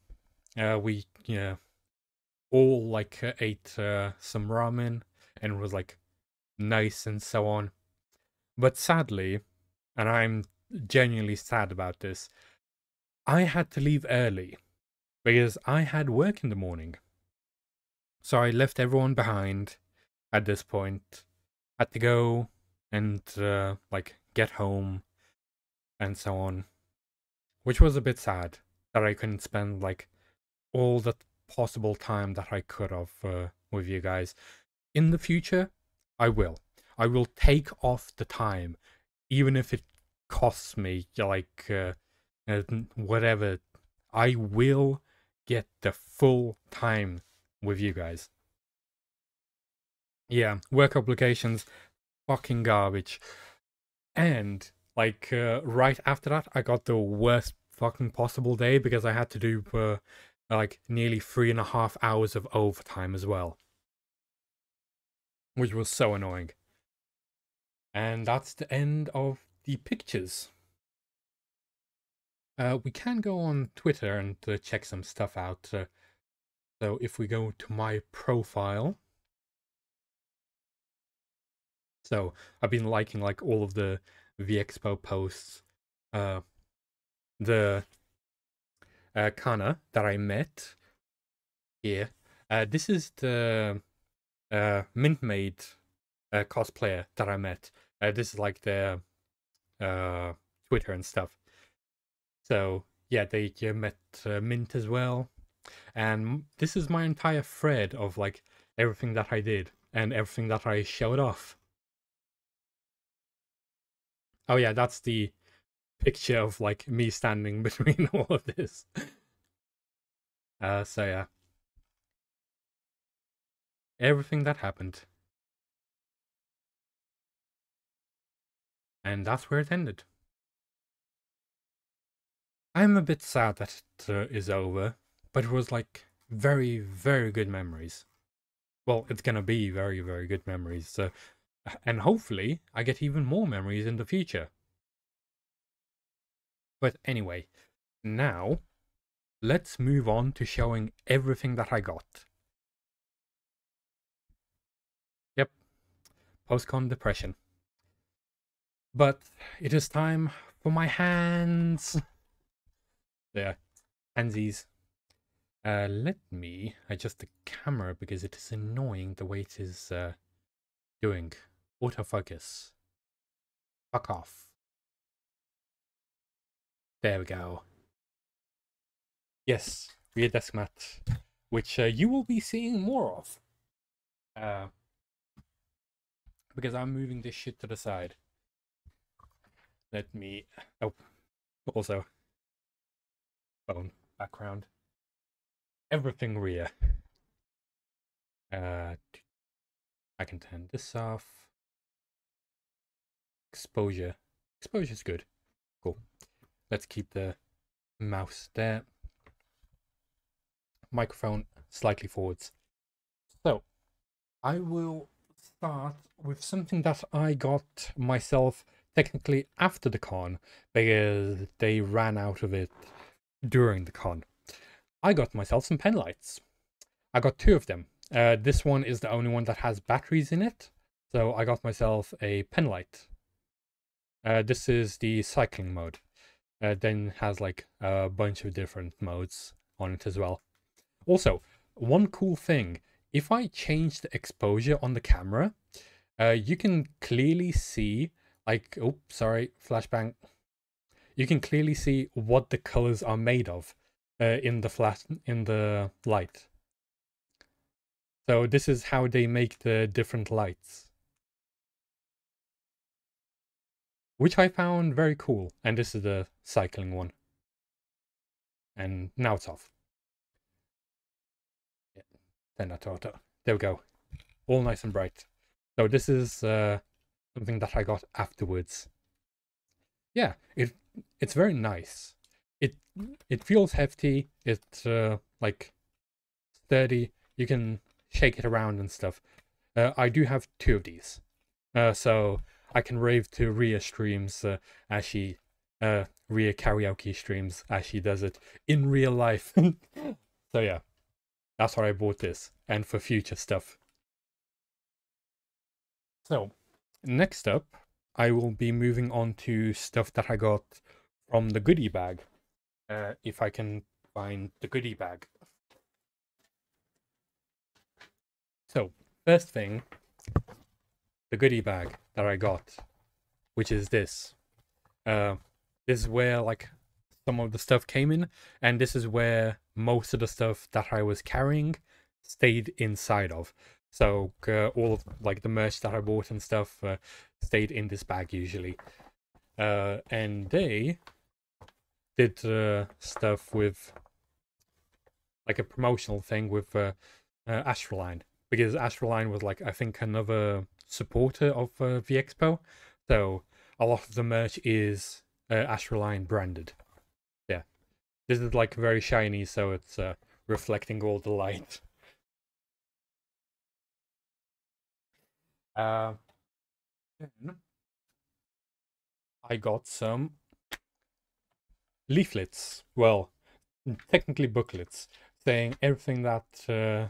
we all like ate some ramen and it was like nice and so on. But sadly, and I'm genuinely sad about this, I had to leave early because I had work in the morning. So I left everyone behind at this point. Had to go and like get home and so on, which was a bit sad that I couldn't spend like all the possible time that I could have with you guys. In the future, I will. I will take off the time, even if it costs me like whatever. I will get the full time with you guys. Yeah, work obligations, fucking garbage. And like right after that, I got the worst fucking possible day because I had to do like nearly 3.5 hours of overtime as well, which was so annoying. And that's the end of the pictures. We can go on Twitter and check some stuff out. So if we go to my profile, so I've been liking like all of the Vexpo posts. The Kana that I met here. This is the Mint Maid cosplayer that I met. This is like their Twitter and stuff. So yeah, they met Mint as well, and this is my entire thread of like everything that I did and everything that I showed off. Oh yeah, that's the picture of like me standing between all of this. So yeah, everything that happened, and that's where it ended. I'm a bit sad that it is over, but it was like very, very good memories. Well, it's gonna be very, very good memories. And hopefully, I get even more memories in the future. But anyway, now let's move on to showing everything that I got. Yep, post-con depression. But it is time for my hands. There, handsies. Let me adjust the camera because it is annoying the way it is doing. Autofocus. Fuck off. There we go. Yes, rear desk mat, which you will be seeing more of. Because I'm moving this shit to the side. Let me... Oh, also, phone background. Everything rear. I can turn this off. Exposure. Exposure's good. Cool. Let's keep the mouse there. Microphone slightly forwards. So, I will start with something that I got myself technically after the con because they ran out of it during the con. I got myself some pen lights. I got two of them. This one is the only one that has batteries in it, so I got myself a pen light. This is the cycling mode. Then has like a bunch of different modes on it as well. Also, one cool thing, if I change the exposure on the camera, you can clearly see, like, oh, sorry, flashbang. You can clearly see what the colors are made of in the light. So this is how they make the different lights, which I found very cool. And this is the cycling one. And now it's off. Yeah, turn that to auto. There we go. All nice and bright. So this is something that I got afterwards. Yeah, it's very nice. it it feels hefty. It's like sturdy. You can shake it around and stuff. I do have two of these, so I can rave to Rhea streams as she Rhea karaoke streams as she does it in real life. So yeah, that's why I bought this, and for future stuff. So next up, I will be moving on to stuff that I got from the goodie bag. If I can find the goodie bag. So first thing, the goodie bag that I got, which is this. This is where like some of the stuff came in, and this is where most of the stuff that I was carrying stayed inside of. So all of like the merch that I bought and stuff stayed in this bag usually. And they did stuff with like a promotional thing with Astroline, because Astroline was like I think another supporter of Vexpo, so a lot of the merch is Astroline branded. Yeah, this is like very shiny, so it's reflecting all the light. Then I got some leaflets. Well, technically booklets, saying everything that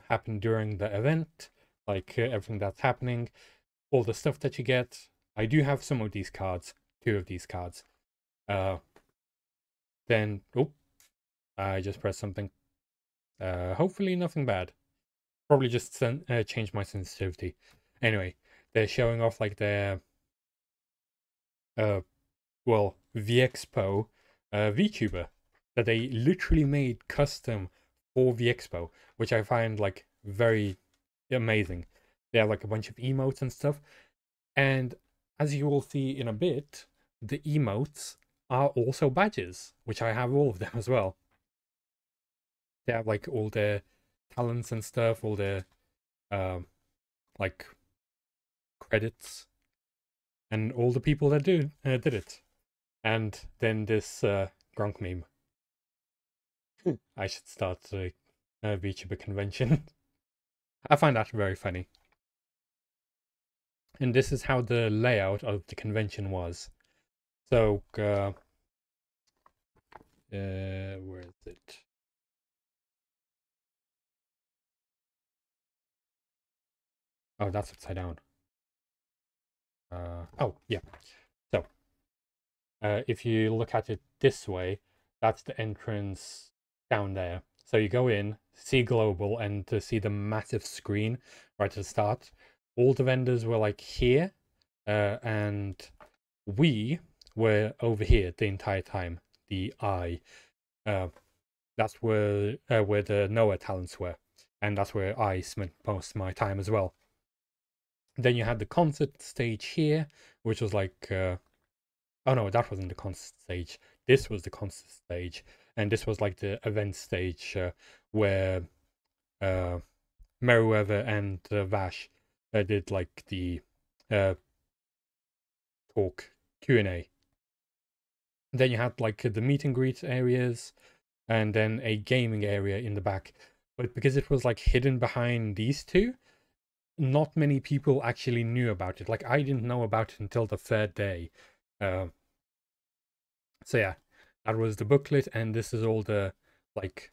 happened during the event, like everything that's happening, all the stuff that you get. I do have some of these cards, two of these cards. Then, oh, I just pressed something. Hopefully nothing bad. Probably just changed my sensitivity. Anyway, they're showing off like their, well, Vexpo VTuber that they literally made custom for Vexpo, which I find like very amazing. They have like a bunch of emotes and stuff. And as you will see in a bit, the emotes are also badges, which I have all of them as well. They have like all their talents and stuff, all their like credits, and all the people that did it. And then this Gronk meme. I should start a VTuber convention. I find that very funny. And this is how the layout of the convention was. So, where is it? Oh, that's upside down. Oh, yeah. So, if you look at it this way, that's the entrance down there. So you go in, see global, and to see the massive screen right at the start. All the vendors were like here, and we were over here the entire time. The eye. That's where the Noah talents were, and that's where I spent most of my time as well. Then you had the concert stage here, which was like, oh no, that wasn't the concert stage. This was the concert stage, and this was like the event stage where Meriwether and Vash did like the talk Q&A. Then you had like the meet and greet areas, and then a gaming area in the back. But because it was like hidden behind these two, not many people actually knew about it. Like I didn't know about it until the third day. So yeah, that was the booklet, and this is all the like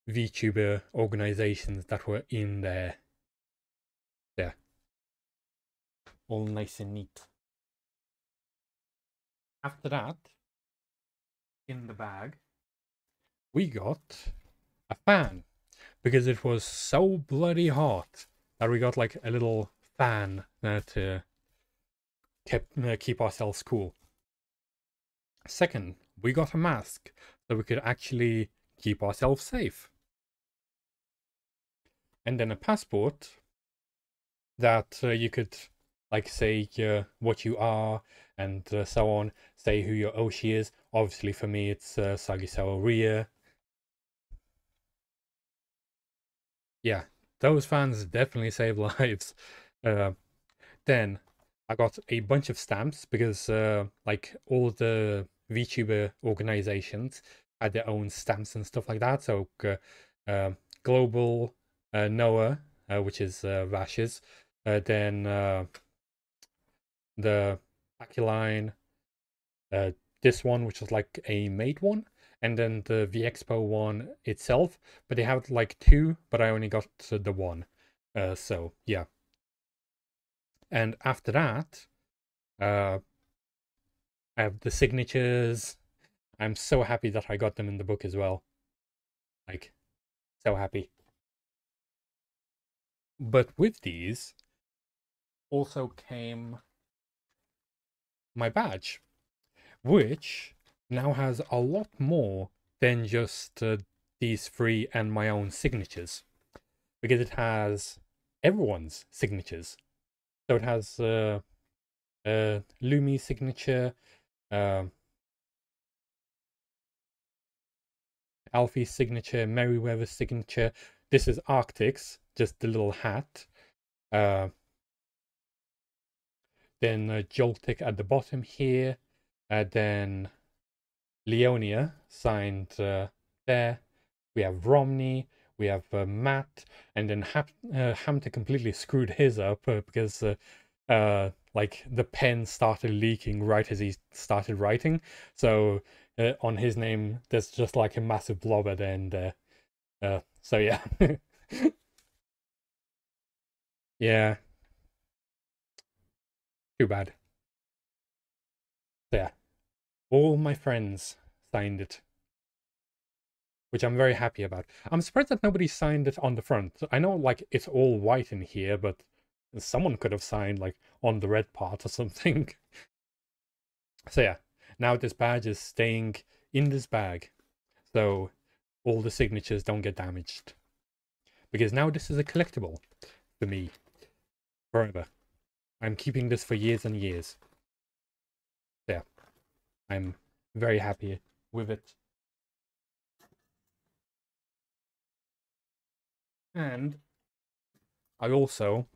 VTuber organizations that were in there. Yeah, all nice and neat. After that, in the bag, we got a fan, because it was so bloody hot that we got like a little fan to keep ourselves cool. Second, we got a mask so we could actually keep ourselves safe. And then a passport that you could like say what you are and so on, say who your Oshi is. Obviously for me it's Sagisawa Ria. Yeah, those fans definitely save lives. Then I got a bunch of stamps because like all the VTuber organizations had their own stamps and stuff like that. So global Noah, which is Vash's, then the Aquiline, this one, which is like a made one, and then the Vexpo one itself. But they have like two, but I only got the one. So yeah. And after that, I have the signatures. I'm so happy that I got them in the book as well. Like, so happy. But with these also came my badge, which now has a lot more than just these three and my own signatures, because it has everyone's signatures. So it has Lumi's signature, uh, Alfie's signature, Merryweather's signature. This is Arctic's, just the little hat. Then Joltic at the bottom here. Then Leonia signed there. We have Romney. We have Matt. And then Hamter completely screwed his up because like the pen started leaking right as he started writing. So on his name, there's just like a massive blob at the end there. So yeah. Yeah. Too bad. So yeah. All my friends signed it, which I'm very happy about. I'm surprised that nobody signed it on the front. I know like it's all white in here, but someone could have signed like on the red part or something. So yeah, now this badge is staying in this bag, so all the signatures don't get damaged. Because now this is a collectible for me forever. I'm keeping this for years and years. So yeah, I'm very happy with it. And I also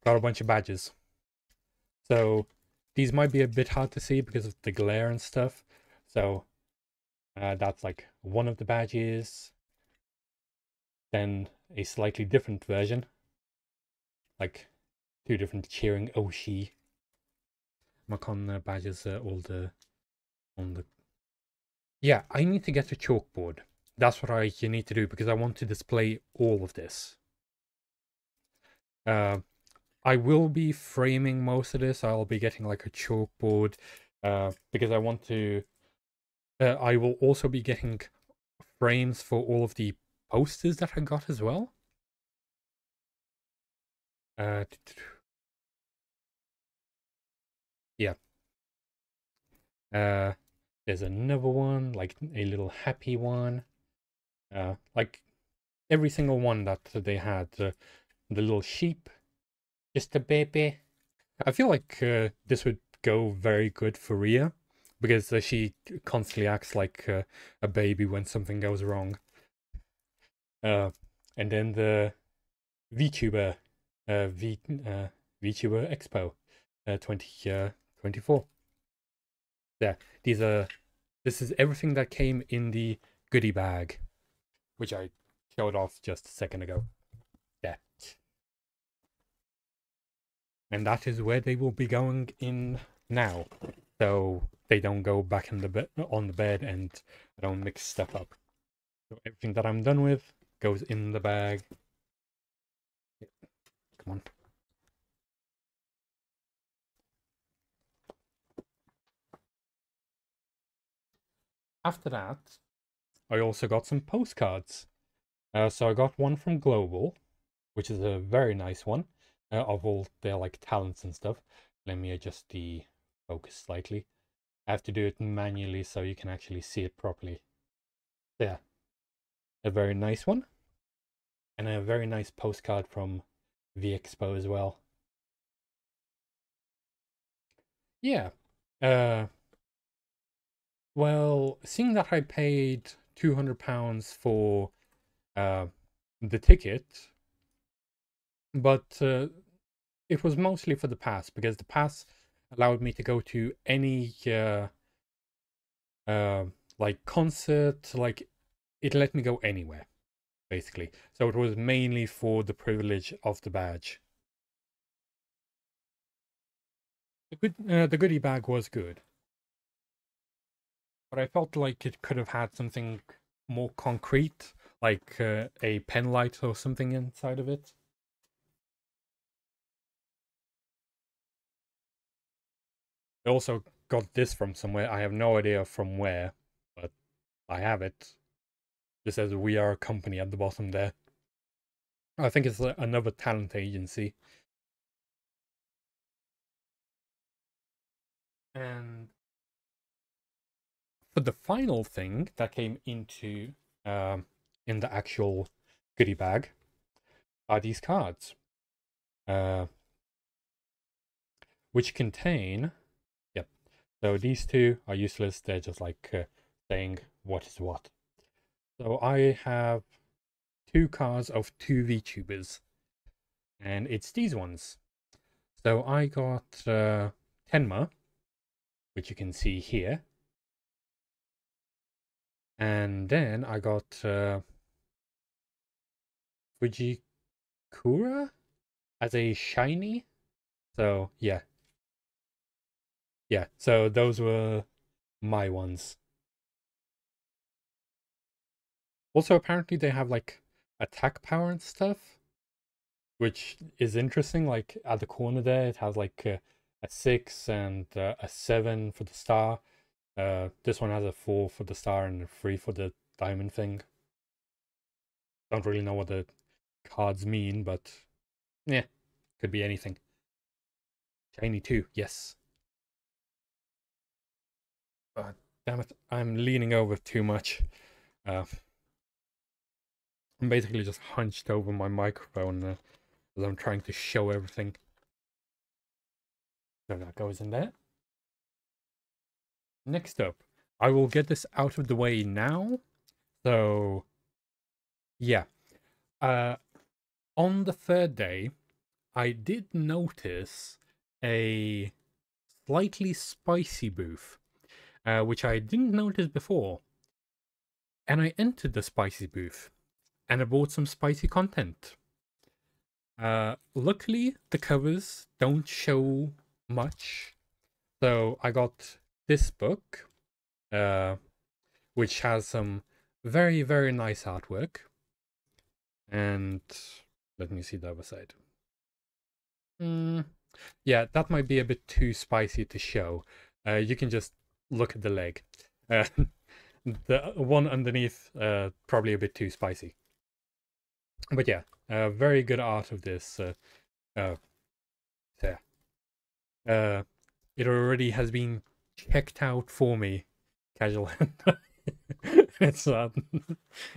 got a bunch of badges. So these might be a bit hard to see because of the glare and stuff. So that's like one of the badges. Then a slightly different version. Like two different cheering Oshi Macon badges all the on the. Yeah, I need to get a chalkboard. That's what I need to do because I want to display all of this. I will be framing most of this. I'll be getting like a chalkboard because I want to. I will also be getting frames for all of the posters that I got as well. Yeah. There's another one, like a little happy one. Like every single one that they had. The little sheep, just a baby. I feel like this would go very good for Ria because she constantly acts like a baby when something goes wrong. And then the VTuber, VTuber Expo 2024. Yeah, this is everything that came in the goodie bag, which I showed off just a second ago. Yeah. And that is where they will be going in now. So they don't go back in the on the bed and I don't mix stuff up. So everything that I'm done with goes in the bag. Come on. After that, I also got some postcards. So I got one from Global, which is a very nice one, of all their like talents and stuff. Let me adjust the focus slightly. I have to do it manually so you can actually see it properly. Yeah, a very nice one. And a very nice postcard from Vexpo as well. Yeah. Well, seeing that I paid £200 for the ticket, but it was mostly for the pass because the pass allowed me to go to any like concert, like it let me go anywhere, basically. So it was mainly for the privilege of the badge. The goodie bag was good, but I felt like it could have had something more concrete, like a pen light or something inside of it. I also got this from somewhere. I have no idea from where, but I have it. Just says "We are a company" at the bottom there. I think it's another talent agency. And for the final thing that came into in the actual goodie bag are these cards, uh, which contain. Yep. So these two are useless. They're just like saying what is what. So I have two cards of two VTubers, and it's these ones. So I got Tenma, which you can see here, and then I got Fujikura as a shiny. So yeah, yeah. So those were my ones. Also, apparently they have like attack power and stuff, which is interesting. Like at the corner there, it has like a 6 and a 7 for the star. This one has a 4 for the star and a 3 for the diamond thing. Don't really know what the cards mean, but yeah, could be anything. Shiny too, yes. Damn it, I'm leaning over too much. I'm basically just hunched over my microphone as I'm trying to show everything. So that goes in there. Next up, I will get this out of the way now. So, yeah. On the third day, I did notice a slightly spicy booth, which I didn't notice before. And I entered the spicy booth, and I bought some spicy content. Luckily, the covers don't show much. So I got this book, which has some very, very nice artwork. And let me see the other side. Yeah, that might be a bit too spicy to show. You can just look at the leg. The one underneath, probably a bit too spicy. But yeah, very good art of this. Yeah. It already has been checked out for me. Casual. It's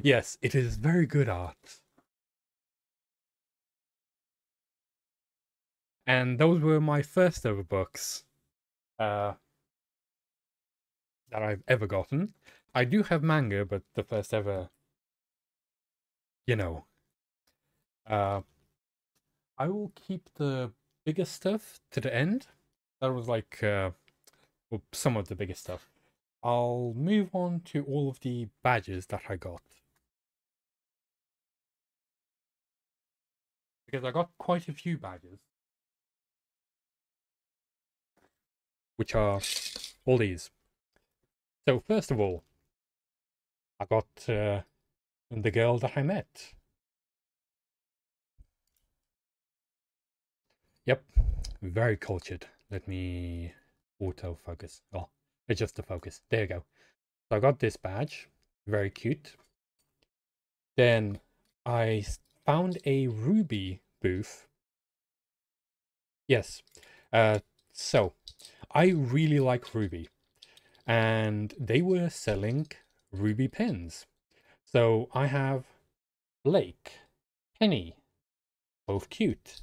yes, it is very good art. And those were my first ever books that I've ever gotten. I do have manga, but the first ever, you know. Uh, I will keep the biggest stuff to the end. That was like well, some of the biggest stuff. I'll move on to all of the badges that I got. Because I got quite a few badges. Which are all these. So first of all, I got the girl that I met. Yep, very cultured. Let me autofocus. Oh, adjust the focus. There you go. So I got this badge. Very cute. Then I found a Ruby booth. Yes. So I really like Ruby. And they were selling Ruby pins. So I have Blake, Penny, both cute.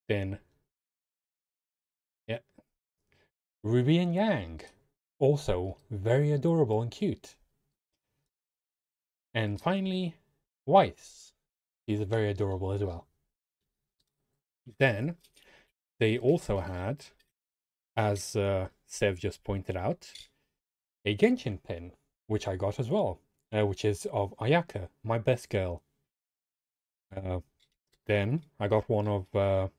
Then, yeah, Ruby and Yang, also very adorable and cute. And finally, Weiss, he's very adorable as well. Then, they also had, as Sev just pointed out, a Genshin pin, which I got as well, which is of Ayaka, my best girl. Then I got one of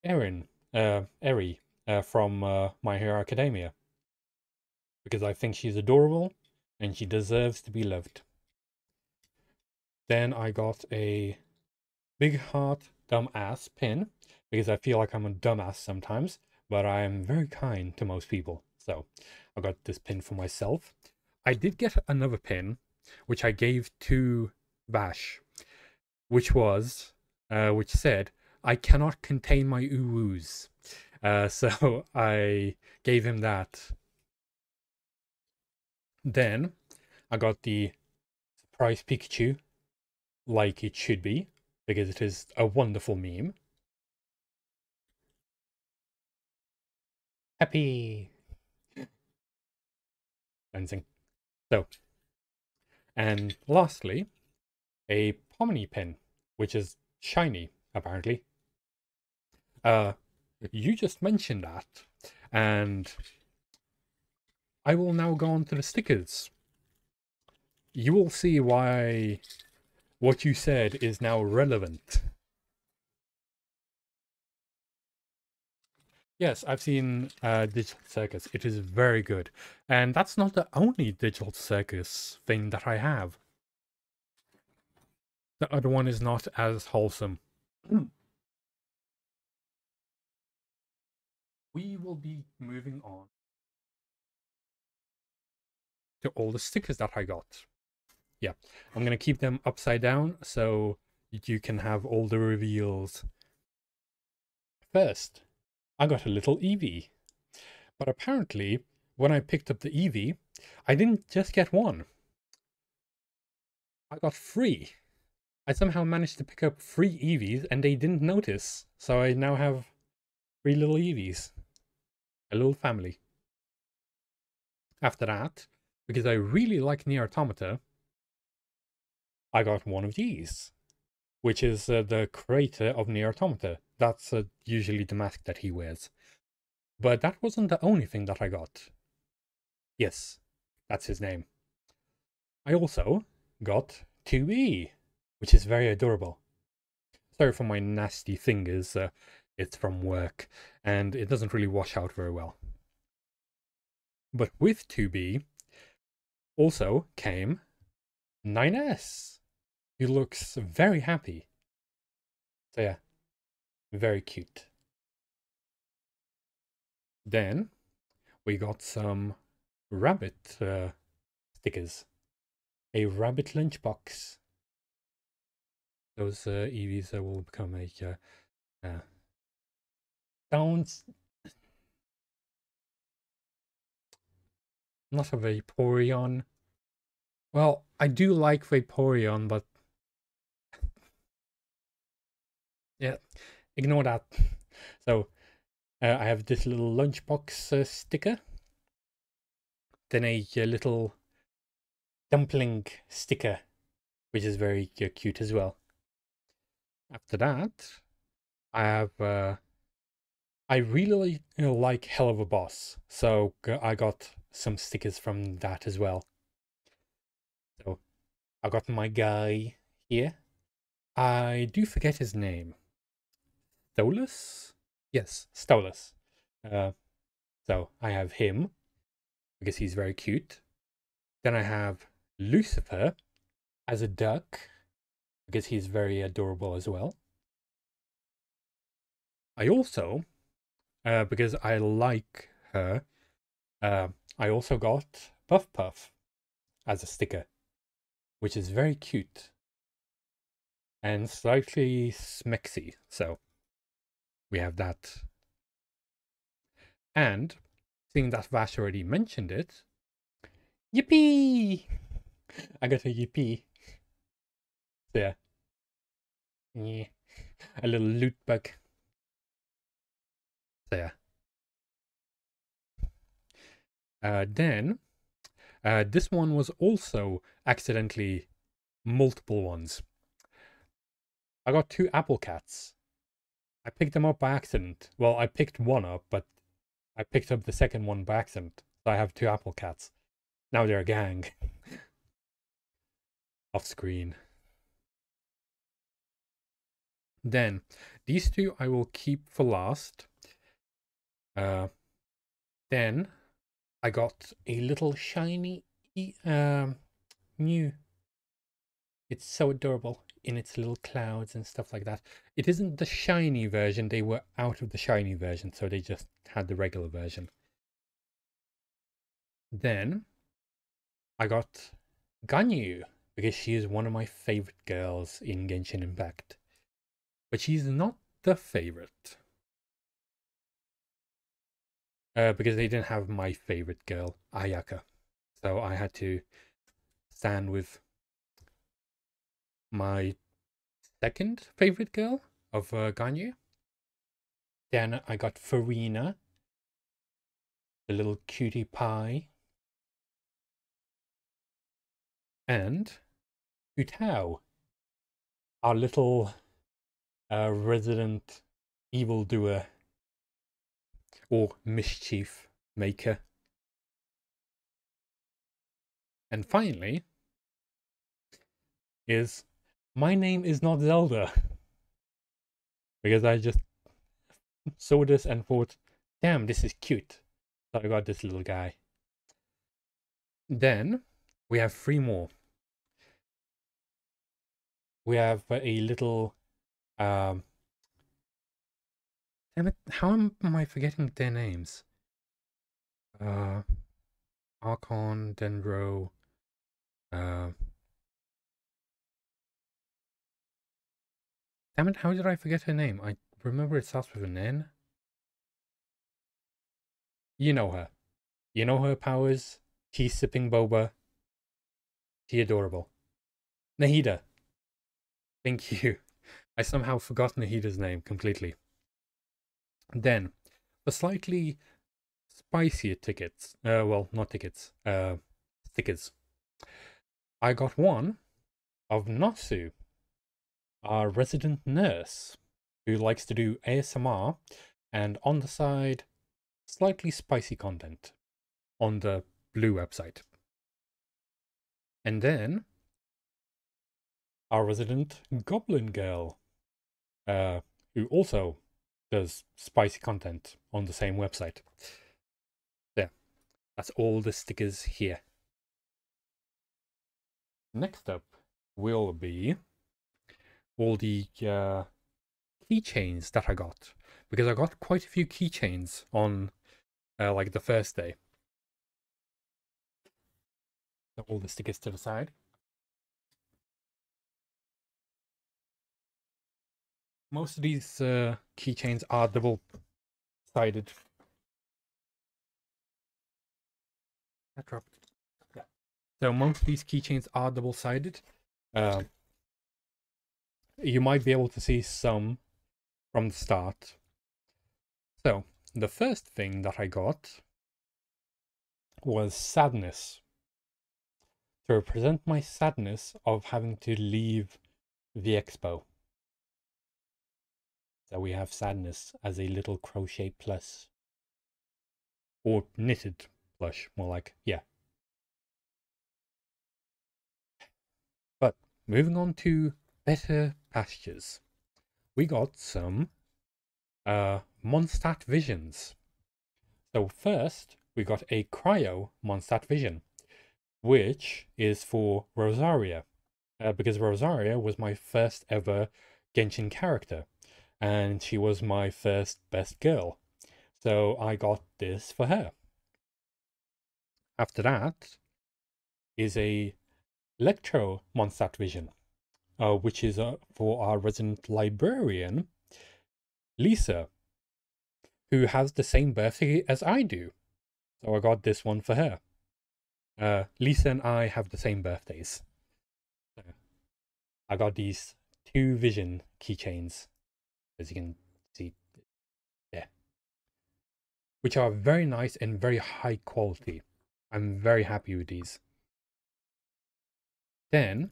Eri, from My Hero Academia, because I think she's adorable and she deserves to be loved. Then I got a big heart dumbass pin, because I feel like I'm a dumbass sometimes, but I am very kind to most people. So I got this pin for myself. I did get another pin, which I gave to Vash, which said, "I cannot contain my uwoos." So I gave him that. Then I got the surprise Pikachu, like it should be, because it is a wonderful meme. Happy cleansing. So, and lastly, a Pomni pin, which is shiny, apparently. Uh, you just mentioned that, and I will now go on to the stickers. You will see why what you said is now relevant. Yes, I've seen Digital Circus. It is very good. And that's not the only Digital Circus thing that I have. The other one is not as wholesome. We will be moving on to all the stickers that I got. Yeah, I'm going to keep them upside down so you can have all the reveals. First, I got a little Eevee. But apparently, when I picked up the Eevee, I didn't just get one. I got three. I somehow managed to pick up 3 Eevees and they didn't notice. So I now have 3 little Eevees. A little family. After that, because I really like Nier Automata, I got one of these, which is the creator of Nier Automata. That's usually the mask that he wears. But that wasn't the only thing that I got. Yes, that's his name. I also got 2E, which is very adorable. Sorry for my nasty fingers, it's from work, and it doesn't really wash out very well. But with 2B also came 9S, who looks very happy. So yeah, very cute. Then we got some rabbit stickers. A rabbit lunchbox. Those EVs will become a sounds not a Vaporeon. Well, I do like Vaporeon, but yeah, ignore that. So I have this little lunchbox sticker, then a little dumpling sticker, which is very cute as well. After that, I have I really like Hell of a Boss, so I got some stickers from that as well. So I got my guy here. I do forget his name. Stolas? Yes, Stolas. So I have him because he's very cute. Then I have Lucifer as a duck because he's very adorable as well. I also, because I like her, I also got Puff Puff as a sticker, which is very cute and slightly smexy. So we have that. And seeing that Vash already mentioned it, yippee! I got a yippee. There. Yeah. A little loot bug. There. Then, this one was also accidentally multiple ones. I got 2 apple cats. I picked them up by accident. Well, I picked one up, but I picked up the second one by accident. So I have two apple cats. Now they're a gang. Off screen. Then these two I will keep for last. Then I got a little shiny new. It's so adorable in its little clouds and stuff like that. It isn't the shiny version. They were out of the shiny version, so they just had the regular version. Then I got Ganyu because she is one of my favorite girls in Genshin Impact. But she's not the favorite. Because they didn't have my favorite girl, Ayaka. So I had to stand with my second favorite girl of Ganyu. Then I got Farina, the little cutie pie. And Utao, our little resident evildoer or mischief maker. And finally is my name is not Zelda. Because I just saw this and thought, damn, this is cute. So I got this little guy. Then we have three more. We have a little damn it, how am I forgetting their names? Archon, Dendro, damn it, how did I forget her name? I remember it starts with an N. You know her. You know her powers. She's sipping boba. She adorable. Nahida. Thank you. I somehow forgot Nahida's name completely. Then, for slightly spicier tickets, well, not tickets, stickers. I got one of Nasu, our resident nurse, who likes to do ASMR and on the side, slightly spicy content on the Blue website. And then our resident Goblin Girl, who also does spicy content on the same website. There, that's all the stickers here. Next up will be all the keychains that I got, because I got quite a few keychains on like the first day. So all the stickers to the side. Most of these keychains are double-sided. That dropped. Yeah. So most of these keychains are double-sided. You might be able to see some from the start. So the first thing that I got was sadness. To represent my sadness of having to leave the expo. So we have sadness as a little crochet plus. Or knitted plush, more like, yeah. But moving on to better pastures. We got some Mondstadt Visions. So first, we got a Cryo Mondstadt Vision, which is for Rosaria. Because Rosaria was my first ever Genshin character, and she was my first best girl. So I got this for her. After that is a Electro Mondstadt Vision, which is for our resident librarian, Lisa, who has the same birthday as I do. So I got this one for her. Lisa and I have the same birthdays. So I got these two Vision keychains, as you can see there, which are very nice and very high quality. I'm very happy with these. Then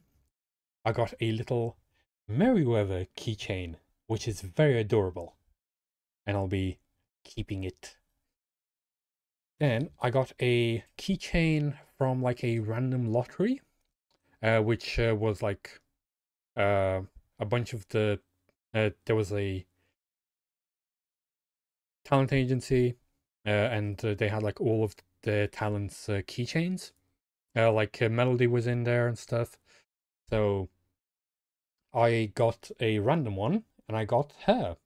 I got a little Merryweather keychain, which is very adorable. And I'll be keeping it Then I got a keychain from like a random lottery, which was like a bunch of there was a talent agency, and they had like all of the talents keychains. Like Melody was in there and stuff. So I got a random one, and I got her,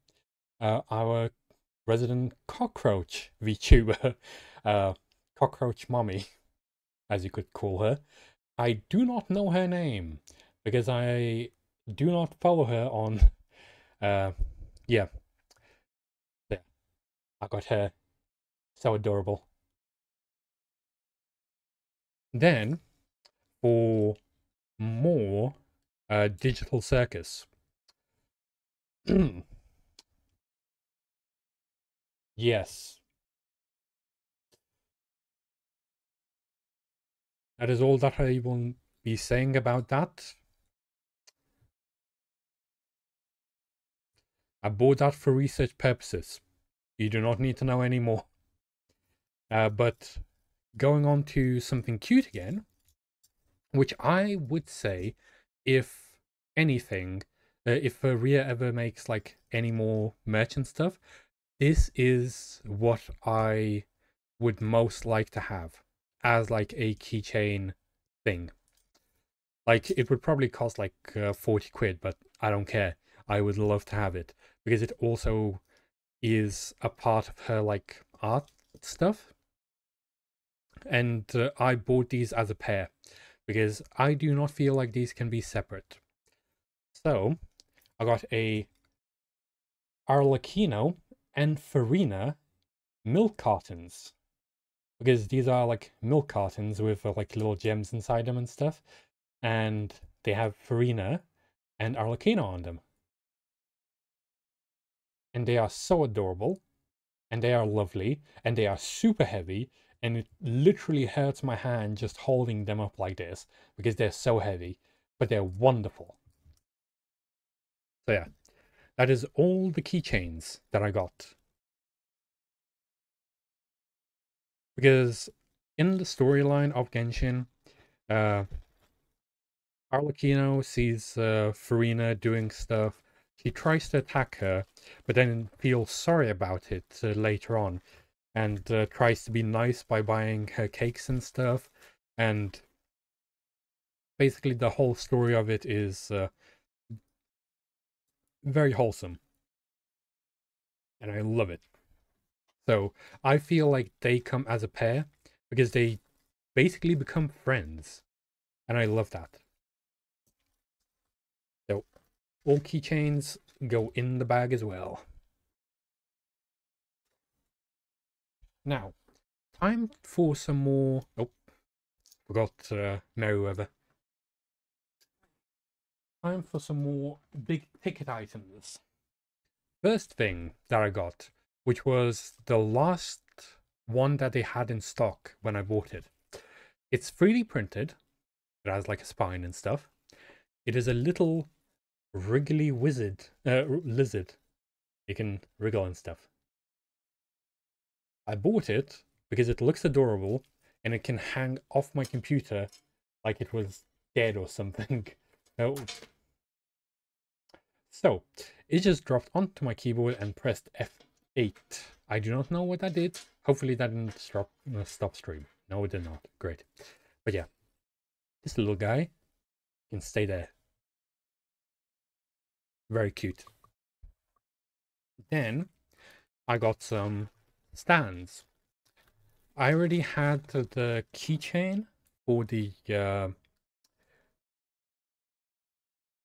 our resident cockroach VTuber, uh, cockroach mommy, as you could call her. I do not know her name because I do not follow her on. Uh, yeah, there. I got her. So adorable. Then for more digital circus. Yes, that is all that I will be saying about that. I bought that for research purposes. You do not need to know any more. But going on to something cute again, which I would say, if anything, if Rhea ever makes like any more merchant stuff, this is what I would most like to have as like a keychain thing. Like it would probably cost like 40 quid, but I don't care. I would love to have it because it also is a part of her like art stuff. And I bought these as a pair because I do not feel like these can be separate. So I got a Arlecchino and Farina milk cartons because these are like milk cartons with like little gems inside them and stuff, and they have Farina and Arlecchino on them, and they are so adorable, and they are lovely, and they are super heavy, and it literally hurts my hand just holding them up like this because they're so heavy, but they're wonderful. So yeah, that is all the keychains that I got. Because in the storyline of Genshin, uh, Arlecchino sees Farina doing stuff. He tries to attack her, but then feels sorry about it later on, and tries to be nice by buying her cakes and stuff. And basically, the whole story of it is very wholesome, and I love it. So I feel like they come as a pair because they basically become friends, and I love that. So all keychains go in the bag as well. Now, time for some more. Oh, forgot Meriwether. Time for some more big ticket items. First thing that I got, which was the last one that they had in stock when I bought it. It's 3D printed. It has like a spine and stuff. It is a little wriggly lizard. You can wriggle and stuff. I bought it because it looks adorable and it can hang off my computer like it was dead or something. Oh. So it just dropped onto my keyboard and pressed F8. I do not know what that did. Hopefully that didn't stop stream. No, it did not. Great. But yeah, this little guy can stay there. Very cute. Then I got some stands. I already had the keychain for the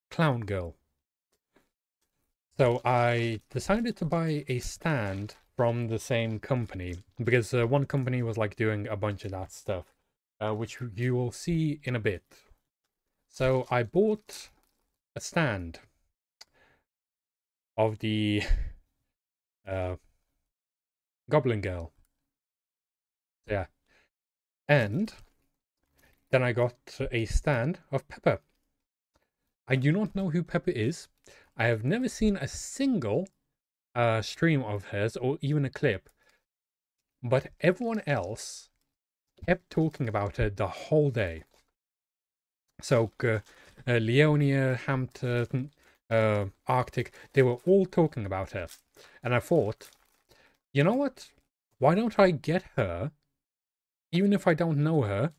clown girl. So I decided to buy a stand from the same company because one company was like doing a bunch of that stuff, which you will see in a bit. So I bought a stand of the uh, Goblin Girl. Yeah. And then I got a stand of Pepper. I do not know who Pepper is. I have never seen a single stream of hers or even a clip. But everyone else kept talking about her the whole day. So Leonia, Hampton, Arctic, they were all talking about her. And I thought, you know what? Why don't I get her, even if I don't know her?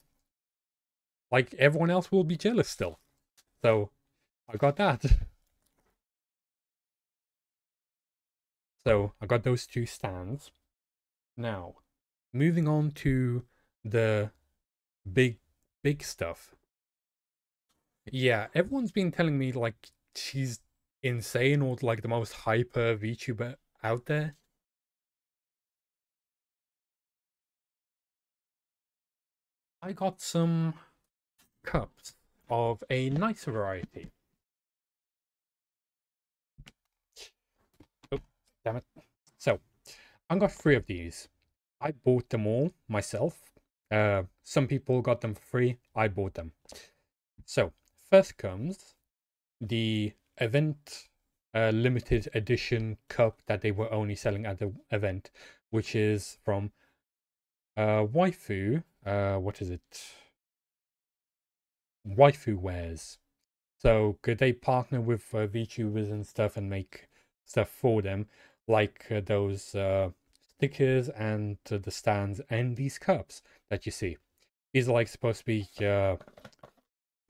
Like, everyone else will be jealous still. So I got that. So I got those two stands. Now, moving on to the big, big stuff. Yeah, everyone's been telling me like she's insane or like the most hyper VTuber out there. I got some cups of a nice variety. Oh, damn it. So, I got 3 of these. I bought them all myself. Some people got them for free. I bought them. So, first comes the event limited edition cup that they were only selling at the event, which is from Waifu. What is it? Waifu Wares. So could they partner with VTubers and stuff and make stuff for them, like those stickers and the stands and these cups that you see. These are like supposed to be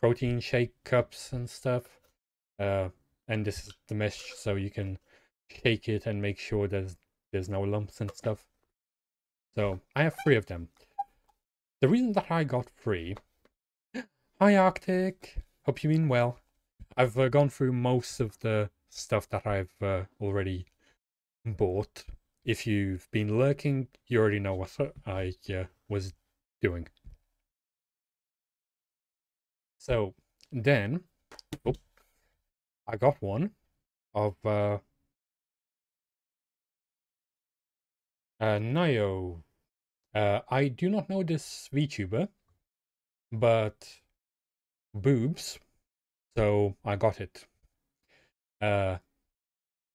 protein shake cups and stuff. And this is the mesh, so you can shake it and make sure there's no lumps and stuff. So I have 3 of them. The reason that I got 3. Hi Arctic, hope you've been well. I've gone through most of the stuff that I've already bought. If you've been lurking, you already know what I was doing. So then, oh, I got one of Nayo. I do not know this VTuber, but boobs, so I got it. And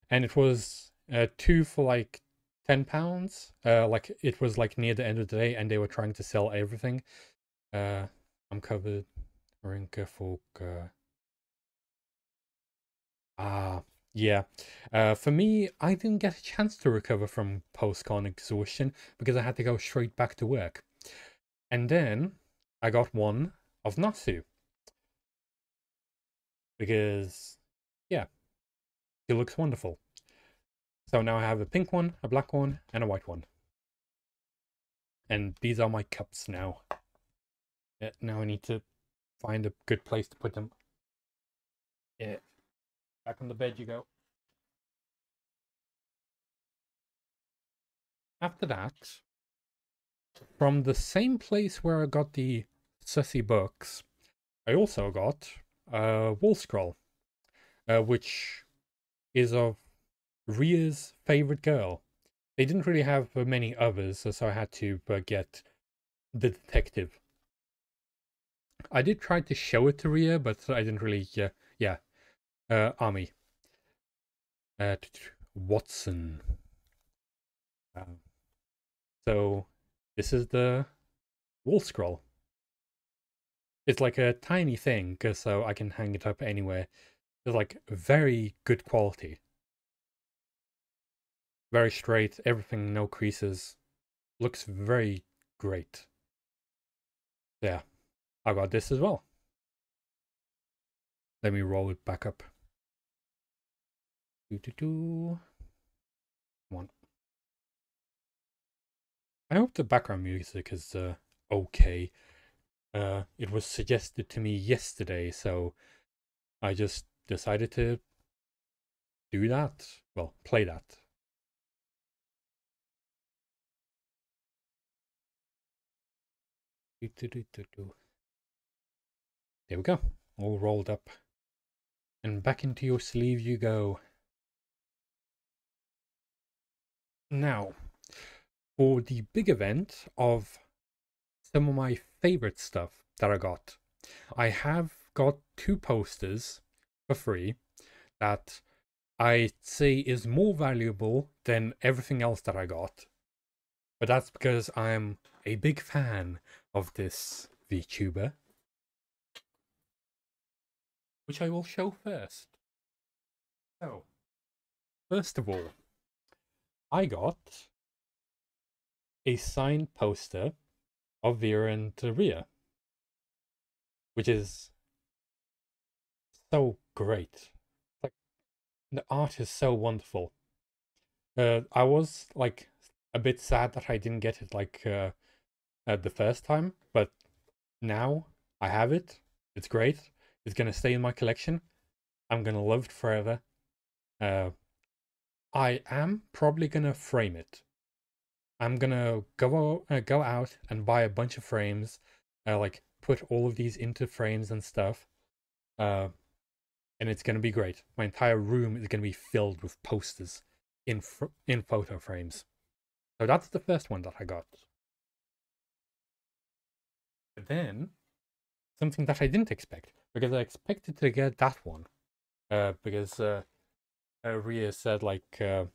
it was 2 for like £10. Like it was like near the end of the day, and they were trying to sell everything. I'm covered. Rinka folk. Yeah. For me, I didn't get a chance to recover from post-con exhaustion because I had to go straight back to work. And then I got one of Natsu. Because, yeah, she looks wonderful. So now I have a pink one, a black one, and a white one. And these are my cups now. Yeah, now I need to find a good place to put them. Yeah. Back on the bed you go. After that, from the same place where I got the Sussy books, I also got a wall scroll, which is of Ria's favorite girl. They didn't really have many others, so I had to get the detective. I did try to show it to Ria, but I didn't really, yeah. Army. Watson. So, this is the wall scroll. It's like a tiny thing, so I can hang it up anywhere. It's like very good quality. Very straight, everything, no creases. Looks very great. Yeah, I got this as well. Let me roll it back up. Come on. I hope the background music is okay. It was suggested to me yesterday, so I just decided to do that. Well, play that. There we go. All rolled up. And back into your sleeve you go. Now, for the big event of some of my favorite stuff that I got. I have got 2 posters for free that I say is more valuable than everything else that I got. But that's because I'm a big fan of this VTuber, which I will show first. So, first of all, I got a signed poster of Vera and Rhea, which is so great. Like, the art is so wonderful. I was like a bit sad that I didn't get it the first time, but now I have it. It's great. It's gonna stay in my collection. I'm gonna love it forever. Uh, I am probably gonna frame it. I'm gonna go out and buy a bunch of frames, like put all of these into frames and stuff. Uh, and it's gonna be great. My entire room is gonna be filled with posters in photo frames. So that's the first one that I got. But then something that I didn't expect, because I expected to get that one. Because Ria said uh,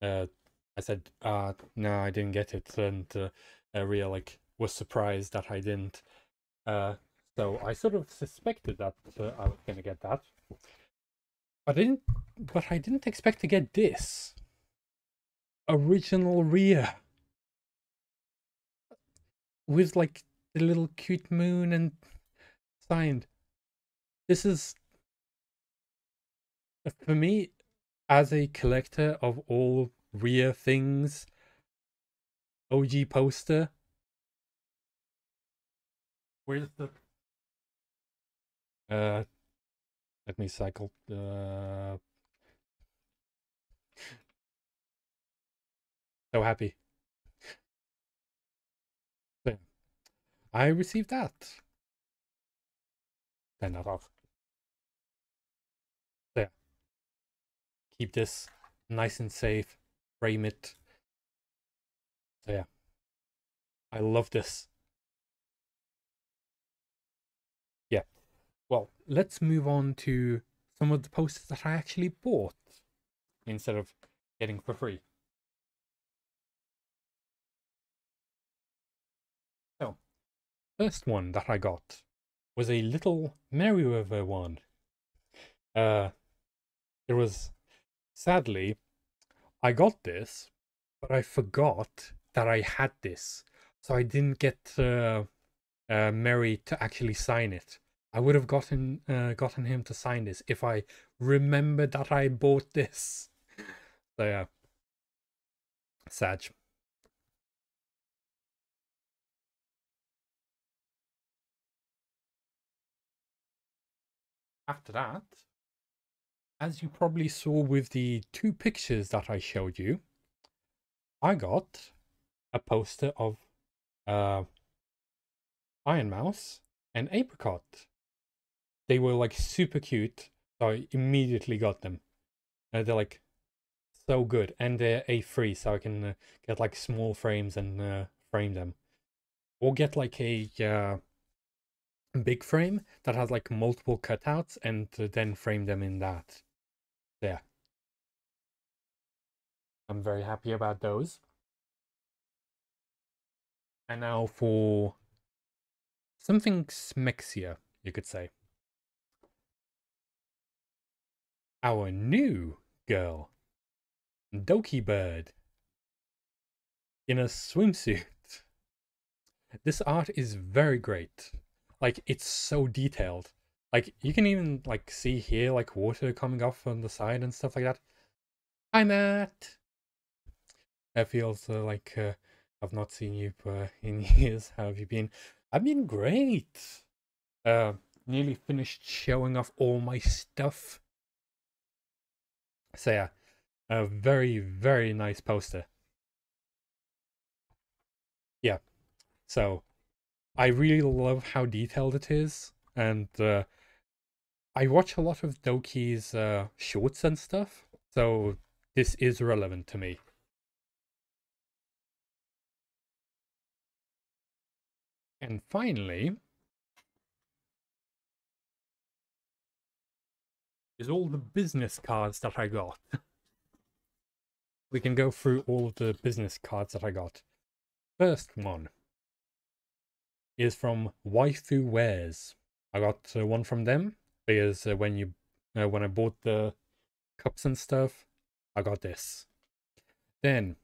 I said no, I didn't get it, and Ria like was surprised that I didn't. Uh, so I sort of suspected that I was gonna get that, but I didn't. But I didn't expect to get this original Ria with like the little cute moon and signed. This is for me as a collector of all Ria things. OG poster. Where's the uh? Let me cycle. So happy. So, I received that. Turn that off. There. Keep this nice and safe. Frame it. So yeah. I love this. Yeah. Well, let's move on to some of the posters that I actually bought instead of getting for free. So, first one that I got was a little Merryweather one. Uh, it was sadly I got this, but I forgot that I had this, so I didn't get Mary to actually sign it. I would have gotten him to sign this if I remembered that I bought this. So yeah, sad. After that, as you probably saw with the two pictures that I showed you, I got a poster of uh, Iron Mouse and Apricot. They were like super cute, so I immediately got them. They're like so good, and they're A3, so I can get like small frames and frame them, or get like a big frame that has like multiple cutouts and then frame them in that. There, I'm very happy about those. And now for something smexier, you could say. Our new girl, Doki Bird, in a swimsuit. This art is very great. Like, it's so detailed. Like, you can even like see here like water coming off on the side and stuff like that. Hi, Matt. It feels I've not seen you in years. How have you been? I've been great. Uh, Nearly finished showing off all my stuff. So yeah, a very, very nice poster. Yeah. So I really love how detailed it is, and I watch a lot of Doki's shorts and stuff, so this is relevant to me. And finally, is all the business cards that I got, we can go through all of the business cards that I got. First one is from Waifu Wares. I got one from them because when I bought the cups and stuff, I got this. Then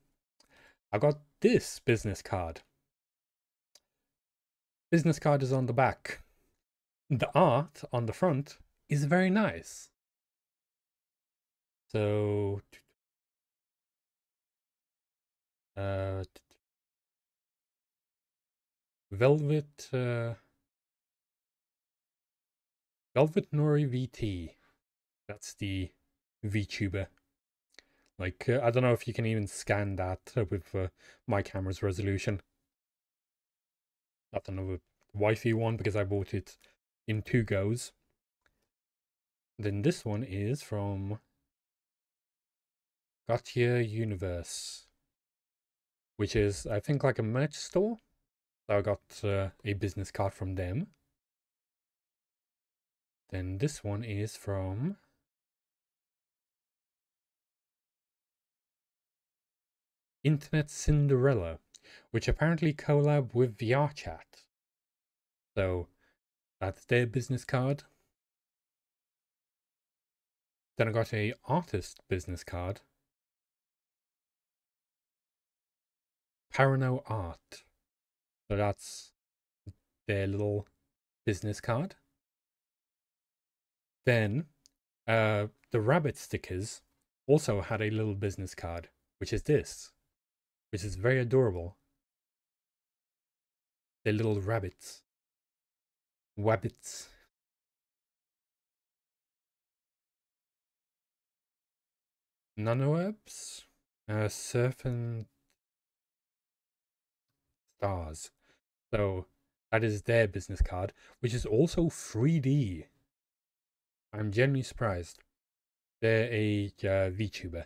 I got this business card. Business card is on the back. The art on the front is very nice. So, uh, Velvet, Velvet Nori VT. That's the VTuber. Like, I don't know if you can even scan that with my camera's resolution. That's another wifey one because I bought it in 2 goes. Then this one is from Gatia Universe, which is, I think, like a merch store. So I got a business card from them. Then this one is from Internet Cinderella, which apparently collab with VRChat. So that's their business card. Then I got a artist business card. Parano Art. So that's their little business card. Then the rabbit stickers also had a little business card, which is this, which is very adorable. They're little rabbits. Wabbits. Nanoherbs. Surfing stars. So that is their business card, which is also 3D. I'm genuinely surprised. They're a VTuber.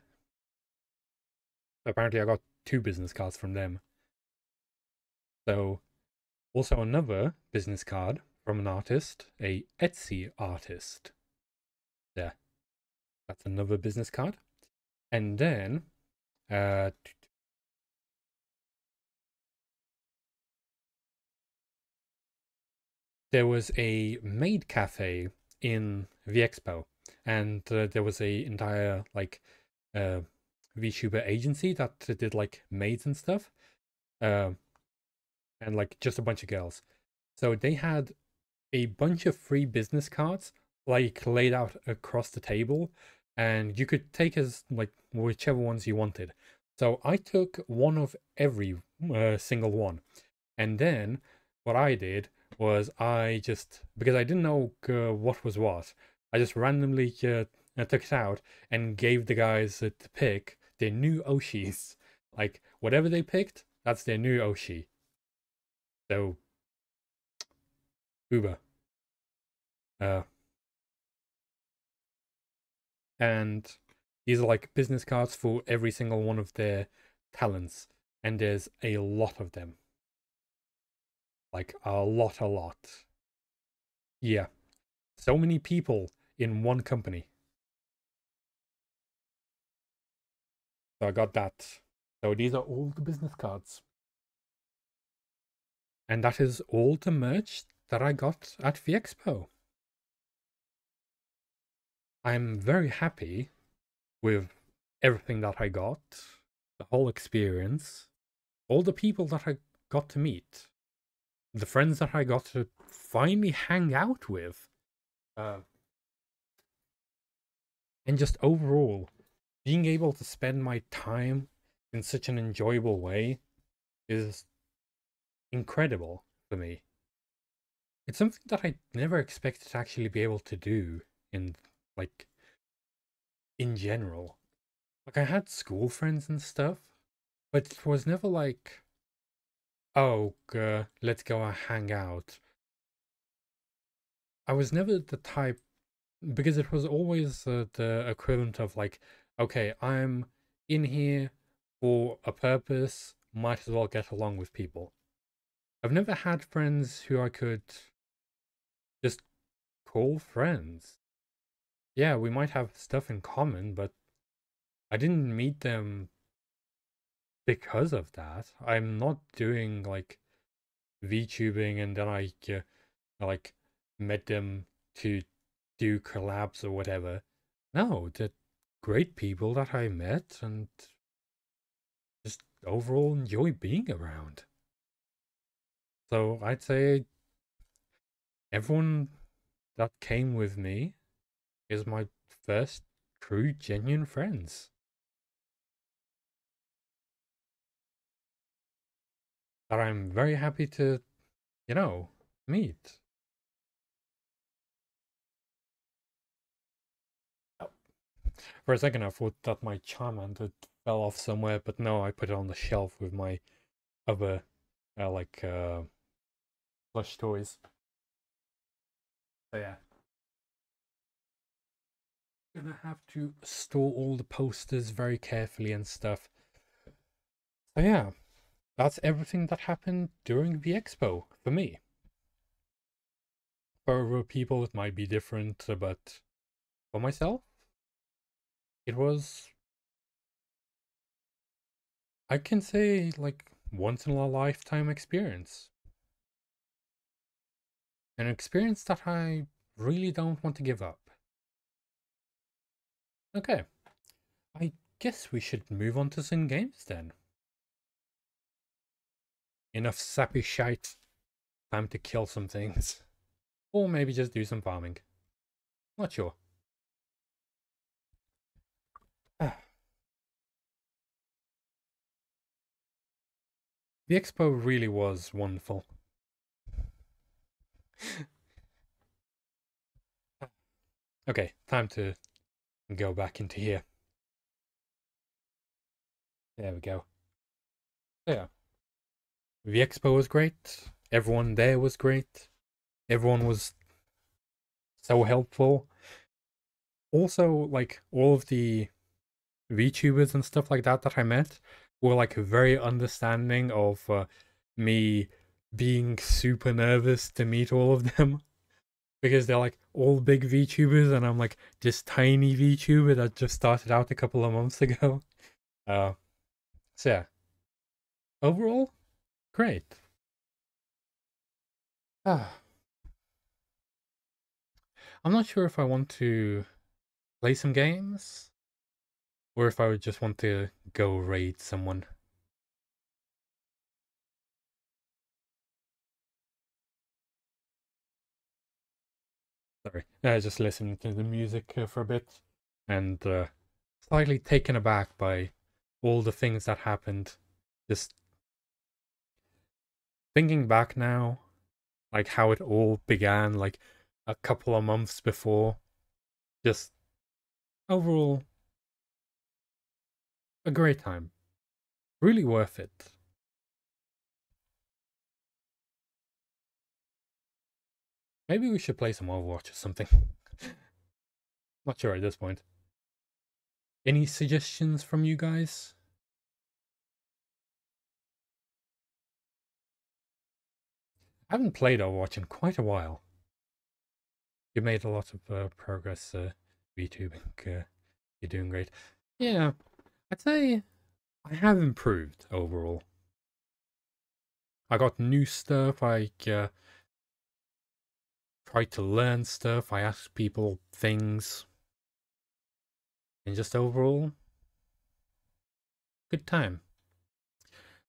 Apparently I got 2 business cards from them. So also another business card from an artist, a Etsy artist. There. That's another business card. And then there was a maid cafe in Vexpo, and there was a entire like VTuber agency that did like maids and stuff, and like just a bunch of girls. So they had a bunch of free business cards like laid out across the table, and you could take as like whichever ones you wanted. So I took one of every single one, and then what I did was I just, because I didn't know what was what, I just randomly took it out and gave the guys to pick their new Oshis. Like whatever they picked, that's their new Oshi. So Uber. Uh, and these are like business cards for every single one of their talents, and there's a lot of them. Like a lot. Yeah. So many people in one company. So I got that. So these are all the business cards. And that is all the merch that I got at the expo. I'm very happy with everything that I got, the whole experience, all the people that I got to meet, the friends that I got to finally hang out with, and just overall being able to spend my time in such an enjoyable way is incredible for me. It's something that I never expected to actually be able to do in, like, in general. Like, I had school friends and stuff, but it was never like, oh, let's go and hang out. I was never the type, because it was always the equivalent of like, okay, I'm in here for a purpose, might as well get along with people. I've never had friends who I could just call friends. Yeah, we might have stuff in common, but I didn't meet them because of that, I'm not doing like VTubing and then I like met them to do collabs or whatever. No, they're great people that I met and just overall enjoy being around. So I'd say everyone that came with me is my first true, genuine friends that I'm very happy to, meet. For a second, I thought that my Charmander fell off somewhere, but no, I put it on the shelf with my other, plush toys. So yeah. Gonna have to store all the posters very carefully and stuff. So yeah, that's everything that happened during the expo for me. For other people, it might be different, but for myself, it was, I can say, like, once in a lifetime experience. An experience that I really don't want to give up. Okay, I guess we should move on to some games then. Enough sappy shite. Time to kill some things. Or maybe just do some farming. Not sure. The expo really was wonderful. Okay, time to go back into here. There we go. Yeah. The expo was great. Everyone there was great. Everyone was so helpful. Also, like, all of the VTubers and stuff like that I met were like very understanding of me being super nervous to meet all of them because they're like all big VTubers and I'm like this tiny VTuber that just started out a couple of months ago. Uh, so yeah, overall, great. Ah, I'm not sure if I want to play some games or if I would just want to go raid someone. Sorry, just listening to the music for a bit and slightly taken aback by all the things that happened. Just thinking back now, like how it all began, like a couple of months before. Just overall, a great time. Really worth it. Maybe we should play some Overwatch or something. Not sure at this point. Any suggestions from you guys? I haven't played Overwatch in quite a while. You made a lot of progress, VTubing. You're doing great. Yeah, I'd say I have improved overall. I got new stuff. I tried to learn stuff. I asked people things. And just overall, good time.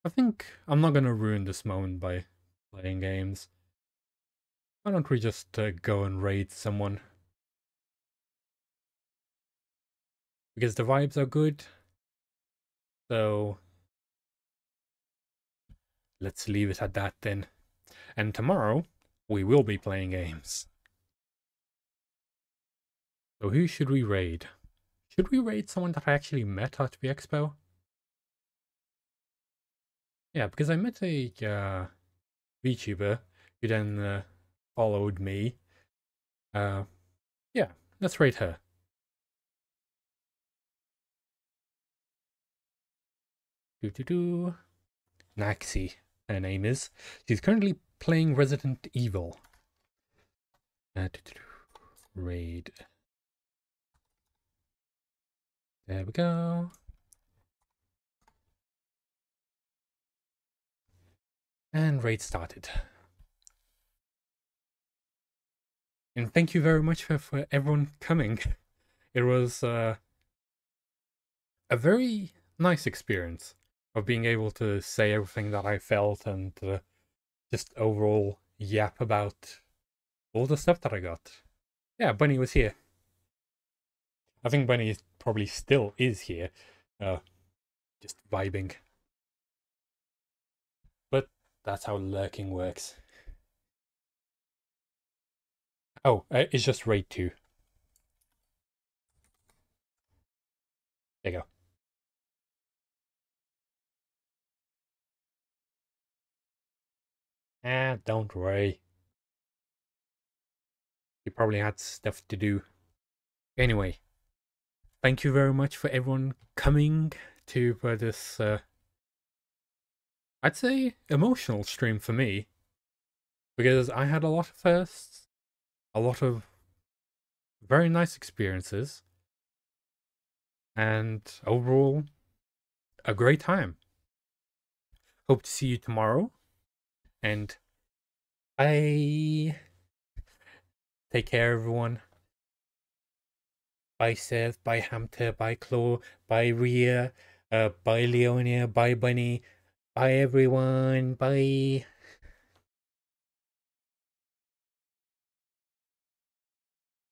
I think I'm not gonna ruin this moment by playing games. Why don't we just go and raid someone? Because the vibes are good. So let's leave it at that then. And tomorrow, we will be playing games. So who should we raid? Should we raid someone that I actually met at the expo? Yeah, because I met a VTuber who then followed me. Uh, yeah, let's raid her. Do. Naxi, her name is. She's currently playing Resident Evil. Raid. There we go. And raid started. And thank you very much for everyone coming. It was a very nice experience of being able to say everything that I felt and just overall yap about all the stuff that I got. Yeah, Bunny was here. I think Bunny probably still is here, just vibing. But that's how lurking works. Oh, it's just raid 2. There you go. Ah, don't worry. You probably had stuff to do. Anyway, thank you very much for everyone coming to this, I'd say, emotional stream for me. Because I had a lot of firsts, a lot of very nice experiences, and overall, a great time. Hope to see you tomorrow, and bye. Take care, everyone. Bye, Seth. Bye, Hamter. Bye, Claw. Bye, Rhea. Bye, Leonia. Bye, Bunny. Bye, everyone. Bye.